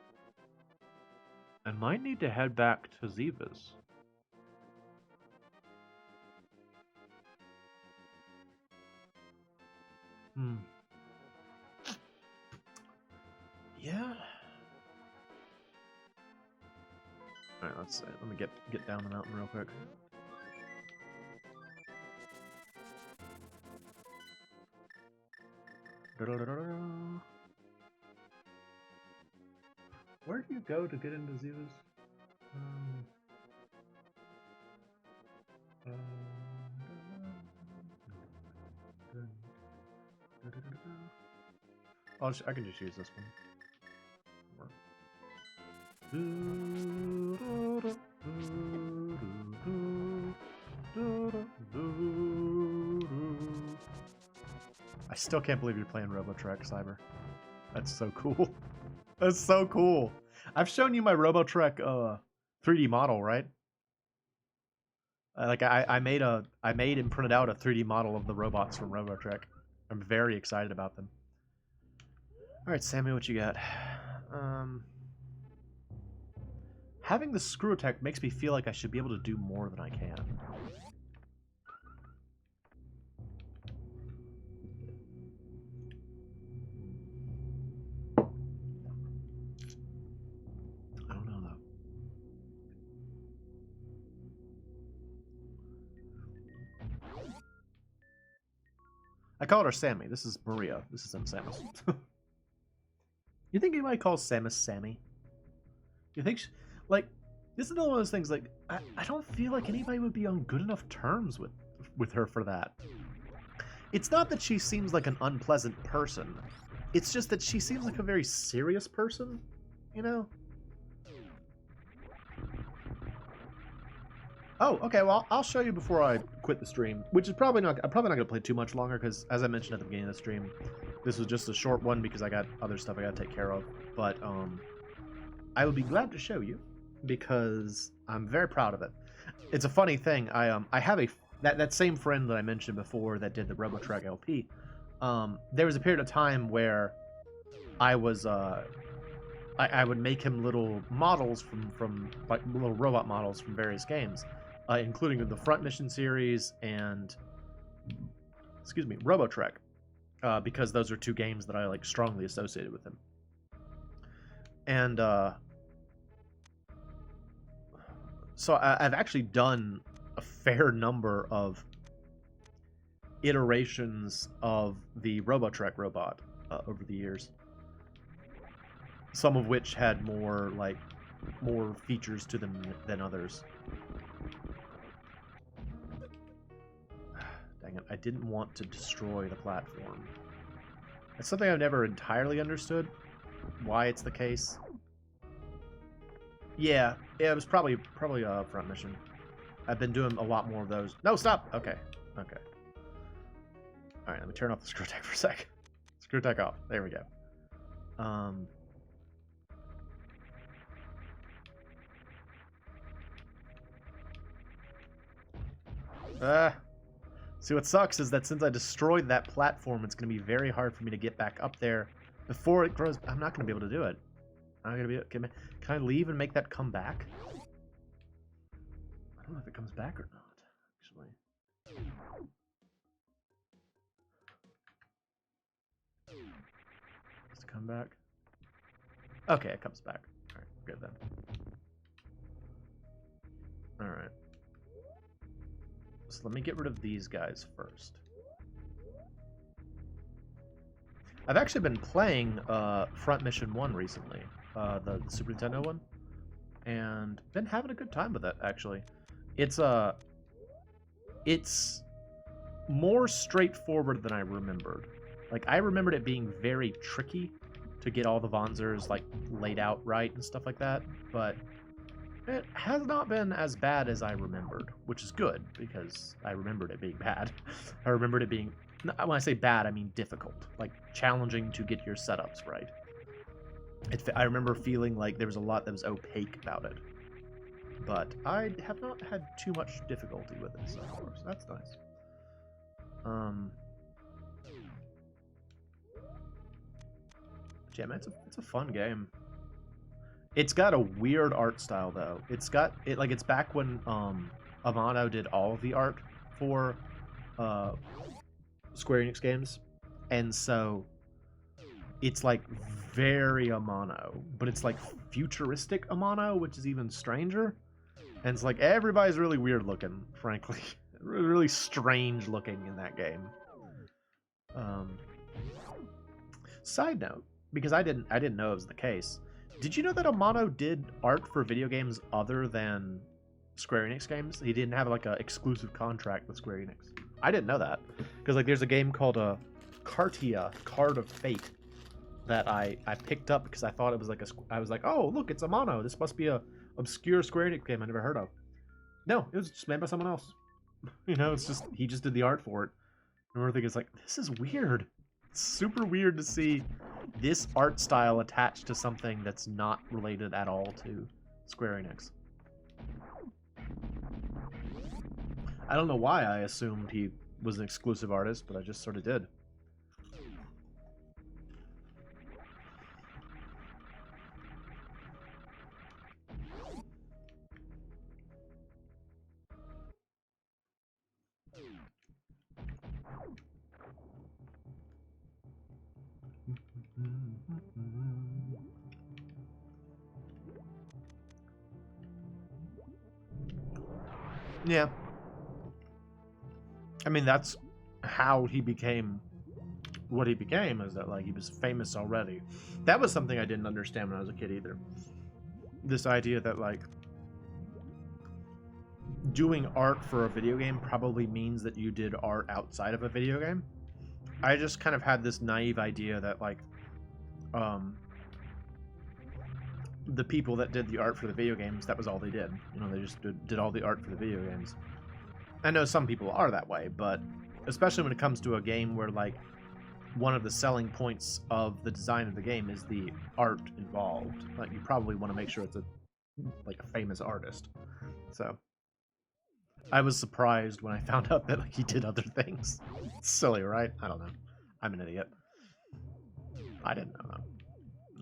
I might need to head back to Zebes. Yeah. Alright, let's see. Let me get down the mountain real quick. Where do you go to get into Zebes? I can just use this one. I still can't believe you're playing Robotrek, Cyber. That's so cool. That's so cool. I've shown you my Robotrek 3D model, right? Like I made and printed out a 3D model of the robots from Robotrek. I'm very excited about them. All right, Sammy, what you got? Having the screw attack makes me feel like I should be able to do more than I can. I don't know, though. I called her Sammy. This is Maria. This isn't Samus. You think anybody calls Samus Sammy? You think... Like, this is another one of those things, like, I don't feel like anybody would be on good enough terms with her for that. It's not that she seems like an unpleasant person. It's just that she seems like a very serious person, you know? Oh, okay, well, I'll show you before I quit the stream, which is I'm probably not going to play too much longer, because, as I mentioned at the beginning of the stream, this was just a short one because I got other stuff I got to take care of, but, I would be glad to show you, because I'm very proud of it. It's a funny thing. I have that same friend that I mentioned before that did the Robotrek LP. There was a period of time where I was I would make him little models from like little robot models from various games, including the Front Mission series and Robotrek, because those are 2 games that I like strongly associated with him. And so I've actually done a fair number of iterations of the Robotrek robot over the years. Some of which had more features to them than others. Dang it, I didn't want to destroy the platform. It's something I've never entirely understood, why it's the case. Yeah, it was probably a front mission. I've been doing a lot more of those. No, stop! Okay. Okay. Alright, let me turn off the screw tech for a sec. Screw tech off. There we go. See, what sucks is that since I destroyed that platform, it's going to be very hard for me to get back up there before it grows. I'm not going to be able to do it. I'm not going to be. Can I leave and make that come back? I don't know if it comes back or not, actually. Does it come back? Okay, it comes back. Alright, good then. Alright. So let me get rid of these guys first. I've actually been playing Front Mission 1 recently, the Super Nintendo one, and been having a good time with it, actually. It's more straightforward than I remembered. Like, I remembered it being very tricky to get all the Vonzers, like, laid out right and stuff like that, but it has not been as bad as I remembered, which is good, because I remembered it being bad. I remembered it being, when I say bad, I mean difficult, like challenging to get your setups right. I remember feeling like there was a lot that was opaque about it, but I have not had too much difficulty with it so far, so that's nice. Yeah, man, it's a fun game. It's got a weird art style though. It's back when Amano did all of the art for Square Enix games, and so it's like very Amano, but it's like futuristic Amano, which is even stranger. And it's like everybody's really weird looking, frankly, really strange looking in that game. Side note, because I didn't know it was the case. Did you know that Amano did art for video games other than Square Enix games? He didn't have like an exclusive contract with Square Enix. I didn't know that, because like there's a game called Cartia, Card of Fate, that I picked up because I thought it was like I was like, oh look, it's Amano. This must be a obscure Square Enix game I never heard of. No, it was just made by someone else. You know, it's just he just did the art for it. And we're thinking, it's like, this is weird. It's super weird to see this art style attached to something that's not related at all to Square Enix. I don't know why I assumed he was an exclusive artist, but I just sort of did. Yeah. I mean, that's how he became what he became, is that like he was famous already. That was something I didn't understand when I was a kid either. This idea that like doing art for a video game probably means that you did art outside of a video game. I just kind of had this naive idea that like the people that did the art for the video games, that was all they did. You know, they just did all the art for the video games. I know some people are that way, but especially when it comes to a game where like one of the selling points of the design of the game is the art involved, like you probably want to make sure it's a famous artist. So I was surprised when I found out that like he did other things. It's silly, right? I don't know. I'm an idiot. I didn't know that.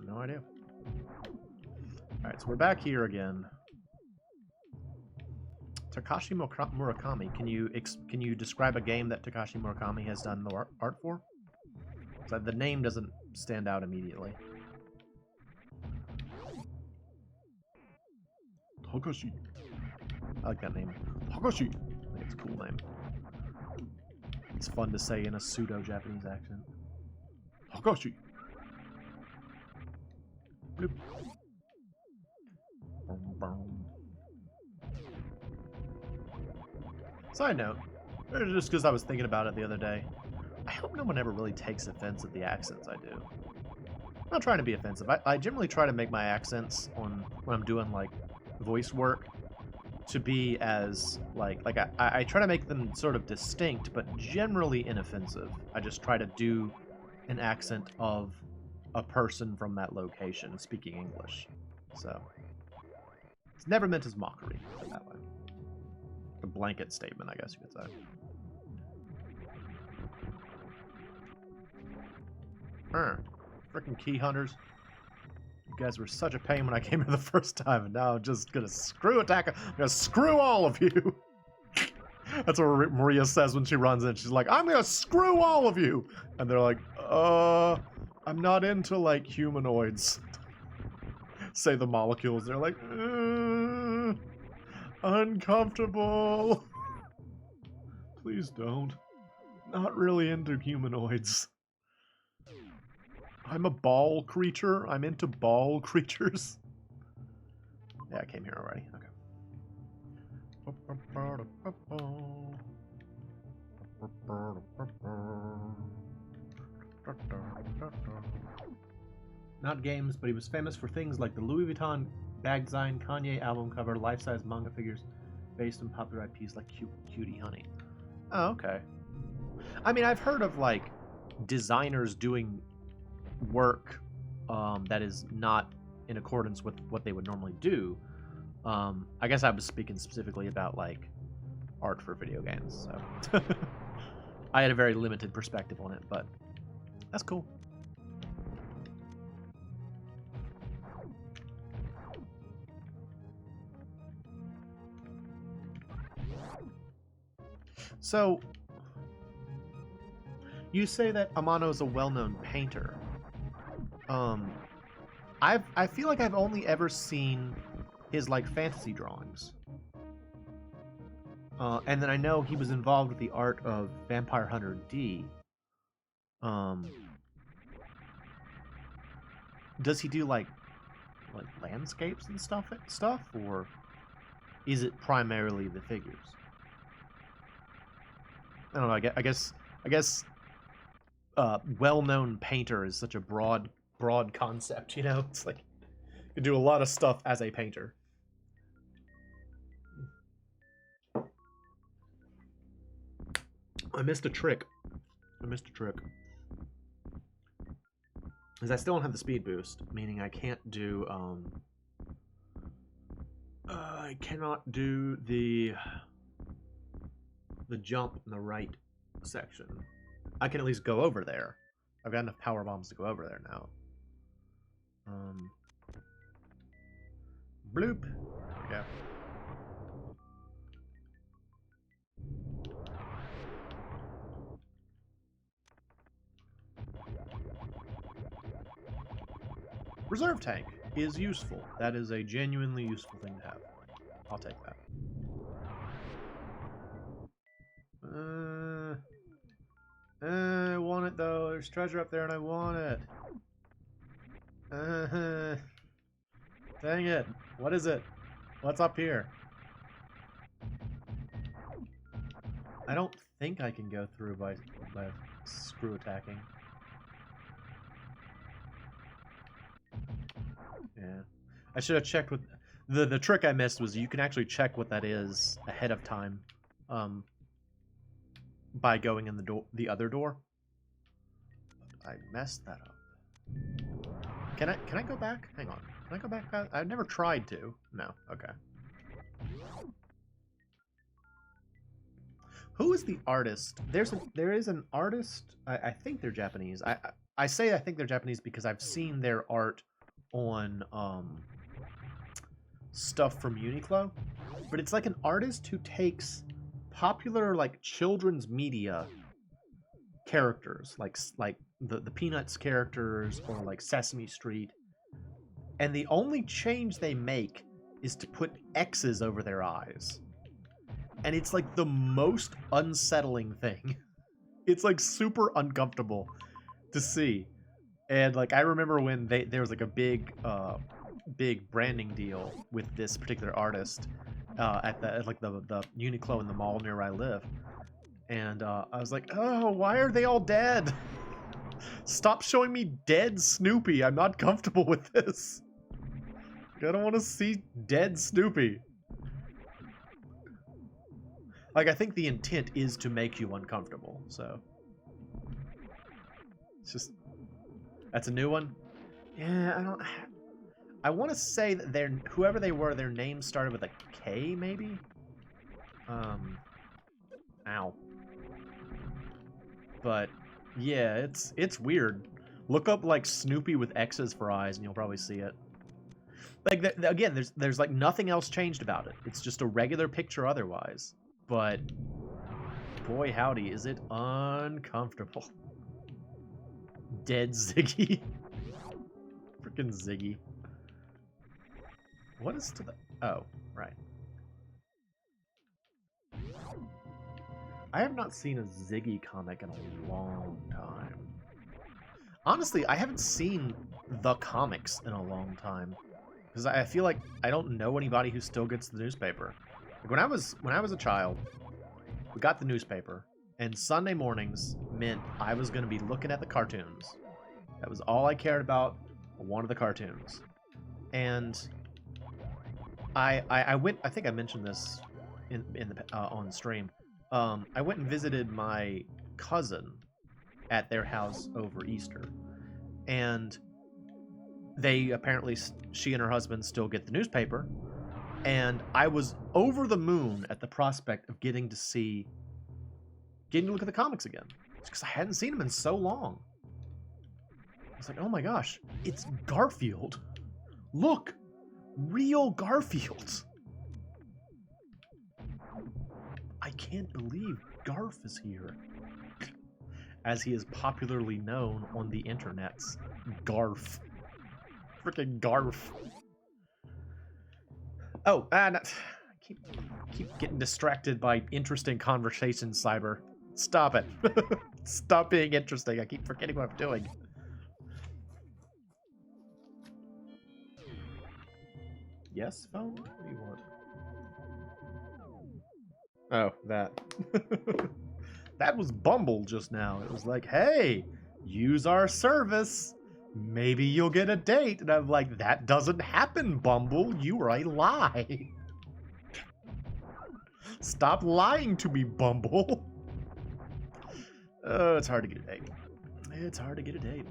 No idea. Alright, so we're back here again. Takashi Murakami. Can you describe a game that Takashi Murakami has done the art for? So the name doesn't stand out immediately. Takashi. I like that name. Takashi. I think it's a cool name. It's fun to say in a pseudo-Japanese accent. Hakashi. Bloop. Side note, just because I was thinking about it the other day, I hope no one ever really takes offense at the accents I do. I'm not trying to be offensive. I generally try to make my accents when I'm doing like voice work to be as I try to make them sort of distinct but generally inoffensive. I just try to do an accent of a person from that location speaking English. So it's never meant as mockery, put it that way. A blanket statement, I guess you could say. Frickin' key hunters. You guys were such a pain when I came here the first time, and now I'm just gonna screw attack. I'm gonna screw all of you. That's what Maria says when she runs in. She's like, I'm gonna screw all of you. And they're like, I'm not into like humanoids. Say the molecules. They're like, uncomfortable. Please don't. Not really into humanoids. I'm a ball creature. I'm into ball creatures. Yeah, I came here already. Okay. Not games, but he was famous for things like the Louis Vuitton bag design, Kanye album cover, life-size manga figures based on popular IPs like Cutie Honey. Oh, okay. I mean, I've heard of like designers doing work that is not in accordance with what they would normally do. I guess I was speaking specifically about like art for video games, so I had a very limited perspective on it, but that's cool. So you say that Amano is a well-known painter. I feel like I've only ever seen his like fantasy drawings. And then I know he was involved with the art of Vampire Hunter D. Does he do like landscapes and stuff, or is it primarily the figures? I don't know. I guess well-known painter is such a broad concept, you know? It's like you can do a lot of stuff as a painter. I missed a trick. Because I still don't have the speed boost, meaning I can't do I cannot do the jump in the right section. I can at least go over there. I've got enough power bombs to go over there now. Bloop. There we go. Reserve tank is useful. That is a genuinely useful thing to have. I'll take that. I want it though. There's treasure up there and I want it. Dang it. What is it? What's up here? I don't think I can go through by screw attacking. Yeah. I should have checked with the trick I missed was you can actually check what that is ahead of time. By going in the other door. I messed that up. Can I go back? Hang on. Can I go back? I've never tried to. No. Okay. Who is the artist? There is an artist. I think they're Japanese. I say I think they're Japanese because I've seen their art on stuff from Uniqlo, but it's like an artist who takes popular like children's media characters, like the Peanuts characters or like Sesame Street, and the only change they make is to put X's over their eyes, and it's like the most unsettling thing. It's like super uncomfortable to see. And like I remember when there was like a big branding deal with this particular artist at the Uniqlo in the mall near where I live. And I was like, oh, why are they all dead? Stop showing me dead Snoopy. I'm not comfortable with this. I don't want to see dead Snoopy. Like, I think the intent is to make you uncomfortable, so. It's just... That's a new one? Yeah, I want to say that whoever they were, their name started with a K, maybe? Ow. But, yeah, it's weird. Look up, like, Snoopy with X's for eyes, and you'll probably see it. Like, again, there's like, nothing else changed about it. It's just a regular picture otherwise. But, boy howdy, is it uncomfortable. Dead Ziggy. Freaking Ziggy. What is to the... Oh, right. I have not seen a Ziggy comic in a long time. Honestly, I haven't seen the comics in a long time. Because I feel like I don't know anybody who still gets the newspaper. Like when I was a child, we got the newspaper, and Sunday mornings meant I was going to be looking at the cartoons. That was all I cared about, one of the cartoons. And I went, I think I mentioned this on the stream. I went and visited my cousin at their house over Easter. And they apparently, she and her husband still get the newspaper. And I was over the moon at the prospect of getting to look at the comics again. Because I hadn't seen them in so long. I was like, oh my gosh, it's Garfield. Look, real Garfield. I can't believe Garf is here. As he is popularly known on the internets. Garf. Freaking Garf. Oh, and I keep getting distracted by interesting conversations, Cyber. Stop it. Stop being interesting. I keep forgetting what I'm doing. Yes, phone? What do you want? Oh, that. That was Bumble just now. It was like, hey, use our service. Maybe you'll get a date. And I'm like, that doesn't happen, Bumble. You are a lie. Stop lying to me, Bumble. Oh, it's hard to get a date. It's hard to get a date.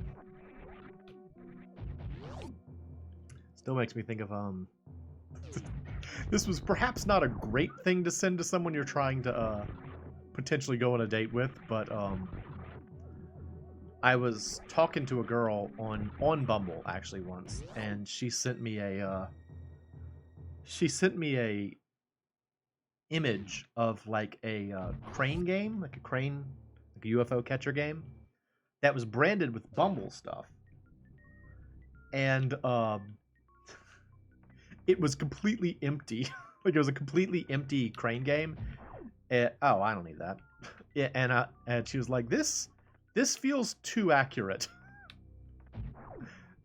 Still makes me think of, this was perhaps not a great thing to send to someone you're trying to, potentially go on a date with, but, I was talking to a girl on Bumble actually once, and she sent me a image of like a crane game, like a UFO catcher game that was branded with Bumble stuff, and it was completely empty. Like it was a completely empty crane game. Oh, I don't need that. Yeah, and she was like, this feels too accurate.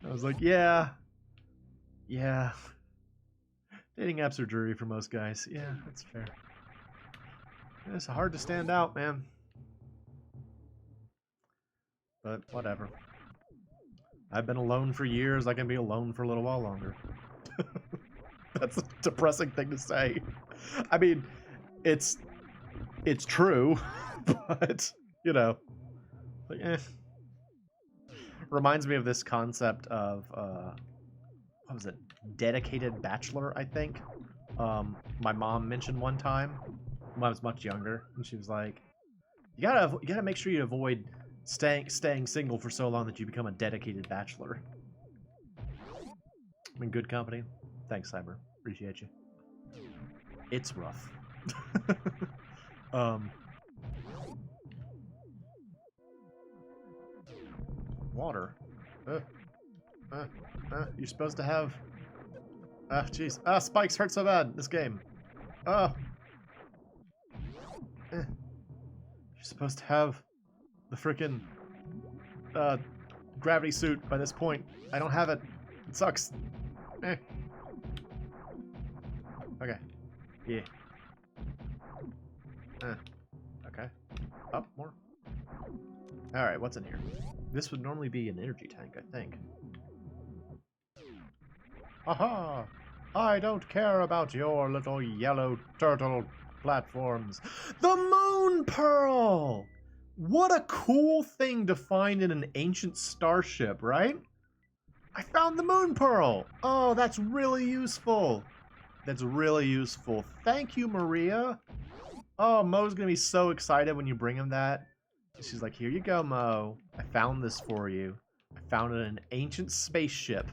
I was like, yeah. Dating apps are dreary for most guys. Yeah, that's fair. It's hard to stand out, man. But whatever. I've been alone for years. I can be alone for a little while longer. That's a depressing thing to say. I mean, it's true, but, you know, like, reminds me of this concept of, what was it? Dedicated bachelor, I think. My mom mentioned one time when I was much younger, and she was like, you gotta make sure you avoid staying single for so long that you become a dedicated bachelor. I'm in good company. Thanks, Cyber. Appreciate you. It's rough. Water. You're supposed to have... jeez. Spikes hurt so bad in this game. You're supposed to have the freaking gravity suit by this point. I don't have it. It sucks. Eh. Okay. Yeah. Okay. Up more. Alright, what's in here? This would normally be an energy tank, I think. Aha! I don't care about your little yellow turtle platforms. The Moon Pearl! What a cool thing to find in an ancient starship, right? I found the Moon Pearl! Oh, that's really useful. That's really useful. Thank you, Maria. Oh, Moe's gonna be so excited when you bring him that. She's like, here you go, Moe. I found this for you. I found it in an ancient spaceship.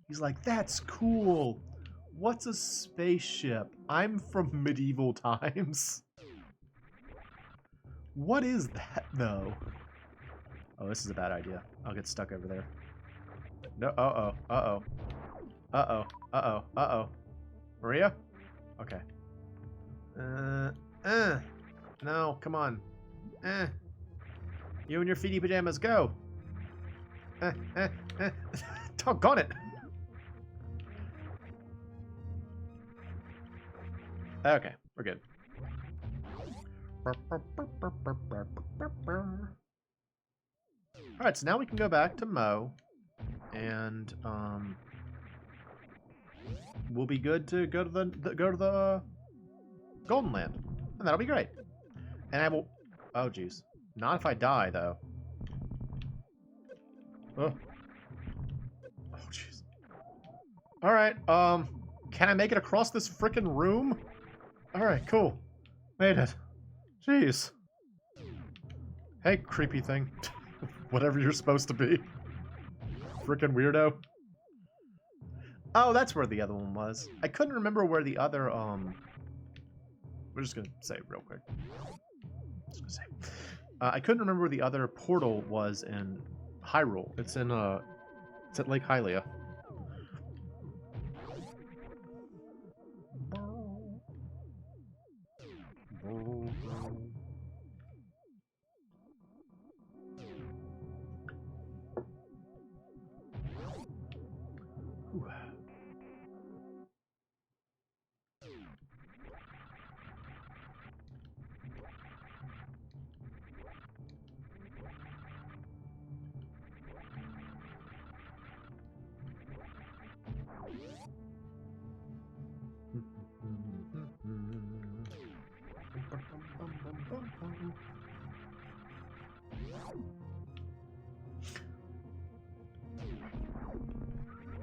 He's like, that's cool. What's a spaceship? I'm from medieval times. What is that, though? Oh, this is a bad idea. I'll get stuck over there. No, uh-oh, uh-oh. Uh-oh, uh-oh, uh-oh. Maria? Okay. No, come on. You and your feety pajamas, go. Doggone it. Okay, we're good. Alright, so now we can go back to Moe. And, we'll be good to go to the Golden Land. And that'll be great. And I will... Oh, jeez. Not if I die, though. Oh. Oh, jeez. Alright, can I make it across this frickin' room? Alright, cool. Made it. Jeez. Hey, creepy thing. Whatever you're supposed to be. Frickin' weirdo. Oh, that's where the other one was. I couldn't remember where the other, we're just gonna say real quick. Just gonna say. I couldn't remember where the other portal was in Hyrule. It's in, it's at Lake Hylia.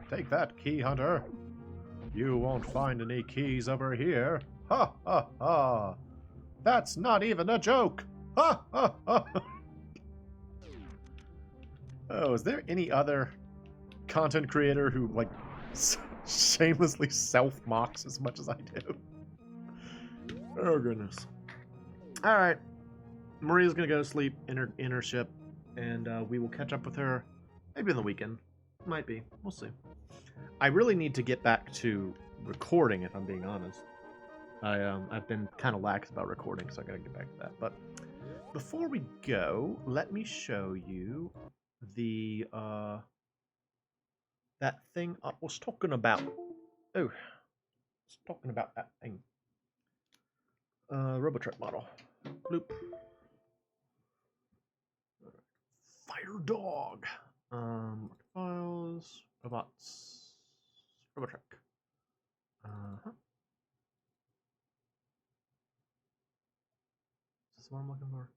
Take that, key hunter. You won't find any keys over here. Ha ha ha. That's not even a joke. Ha ha ha. Oh, is there any other content creator who, like, shamelessly self-mocks as much as I do? Oh, goodness. Alright. Maria's gonna go to sleep in her ship, and we will catch up with her maybe on the weekend. Might be. We'll see. I really need to get back to recording, if I'm being honest. I've been kind of lax about recording, so I gotta get back to that. But before we go, let me show you the that thing I was talking about. Oh, I was talking about that thing. Robotruck model. Bloop. Fire dog. Files. Robots. Robotruck. Uh-huh. Is this what I'm looking for?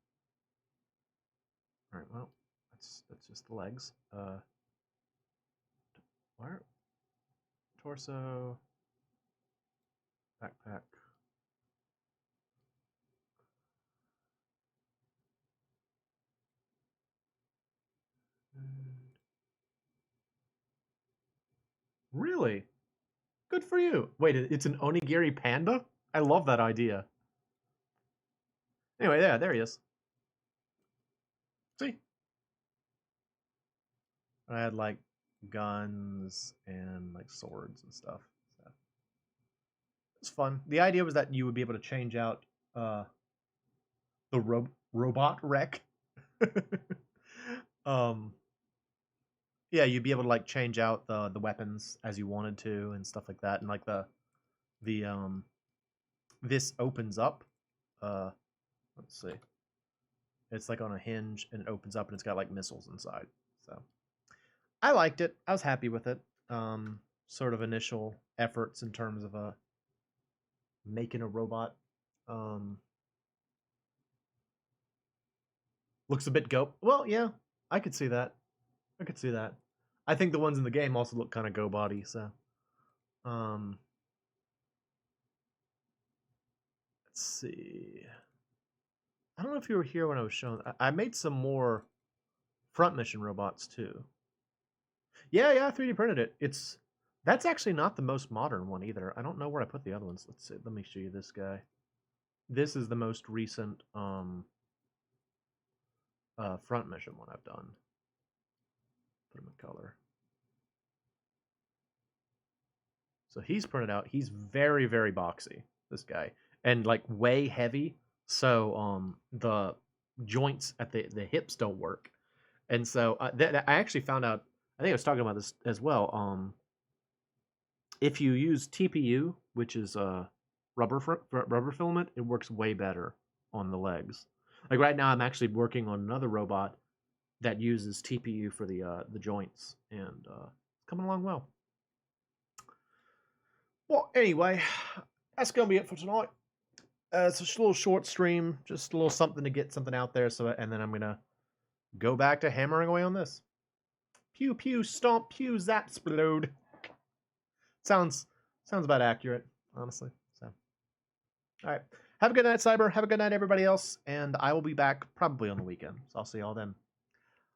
Alright, well, that's just the legs. Where? Torso. Backpack. Really? Good for you. Wait, it's an onigiri panda? I love that idea. Anyway, yeah, there he is. See? I had, like, guns and, like, swords and stuff. So. It's fun. The idea was that you would be able to change out the robot wreck Yeah, you'd be able to like change out the weapons as you wanted to and stuff like that, and like the this opens up. Let's see. It's like on a hinge and it opens up and it's got like missiles inside. So I liked it. I was happy with it. Sort of initial efforts in terms of making a robot. Looks a bit go. Well, yeah, I could see that. I could see that. I think the ones in the game also look kind of go body. So, let's see. I don't know if you were here when I was showing. I made some more front mission robots too. Yeah, I 3D printed it. That's actually not the most modern one either. I don't know where I put the other ones. Let's see. Let me show you this guy. This is the most recent front mission one I've done. Put him in color. So he's printed out. He's very, very boxy, this guy, and like way heavy. So the joints at the hips don't work, and so I actually found out. I think I was talking about this as well. If you use TPU, which is rubber filament, it works way better on the legs. Like right now, I'm actually working on another robot that uses TPU for the joints, and it's coming along well. Well, anyway, that's gonna be it for tonight. It's a little short stream, just a little something to get something out there. So, and then I'm gonna go back to hammering away on this. Pew pew stomp pew zap explode. Sounds about accurate, honestly. So, all right. Have a good night, Cyber. Have a good night, everybody else. And I will be back probably on the weekend. So I'll see y'all then.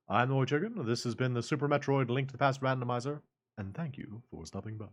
I'm MoeChicken. This has been the Super Metroid Link to the Past Randomizer, and thank you for stopping by.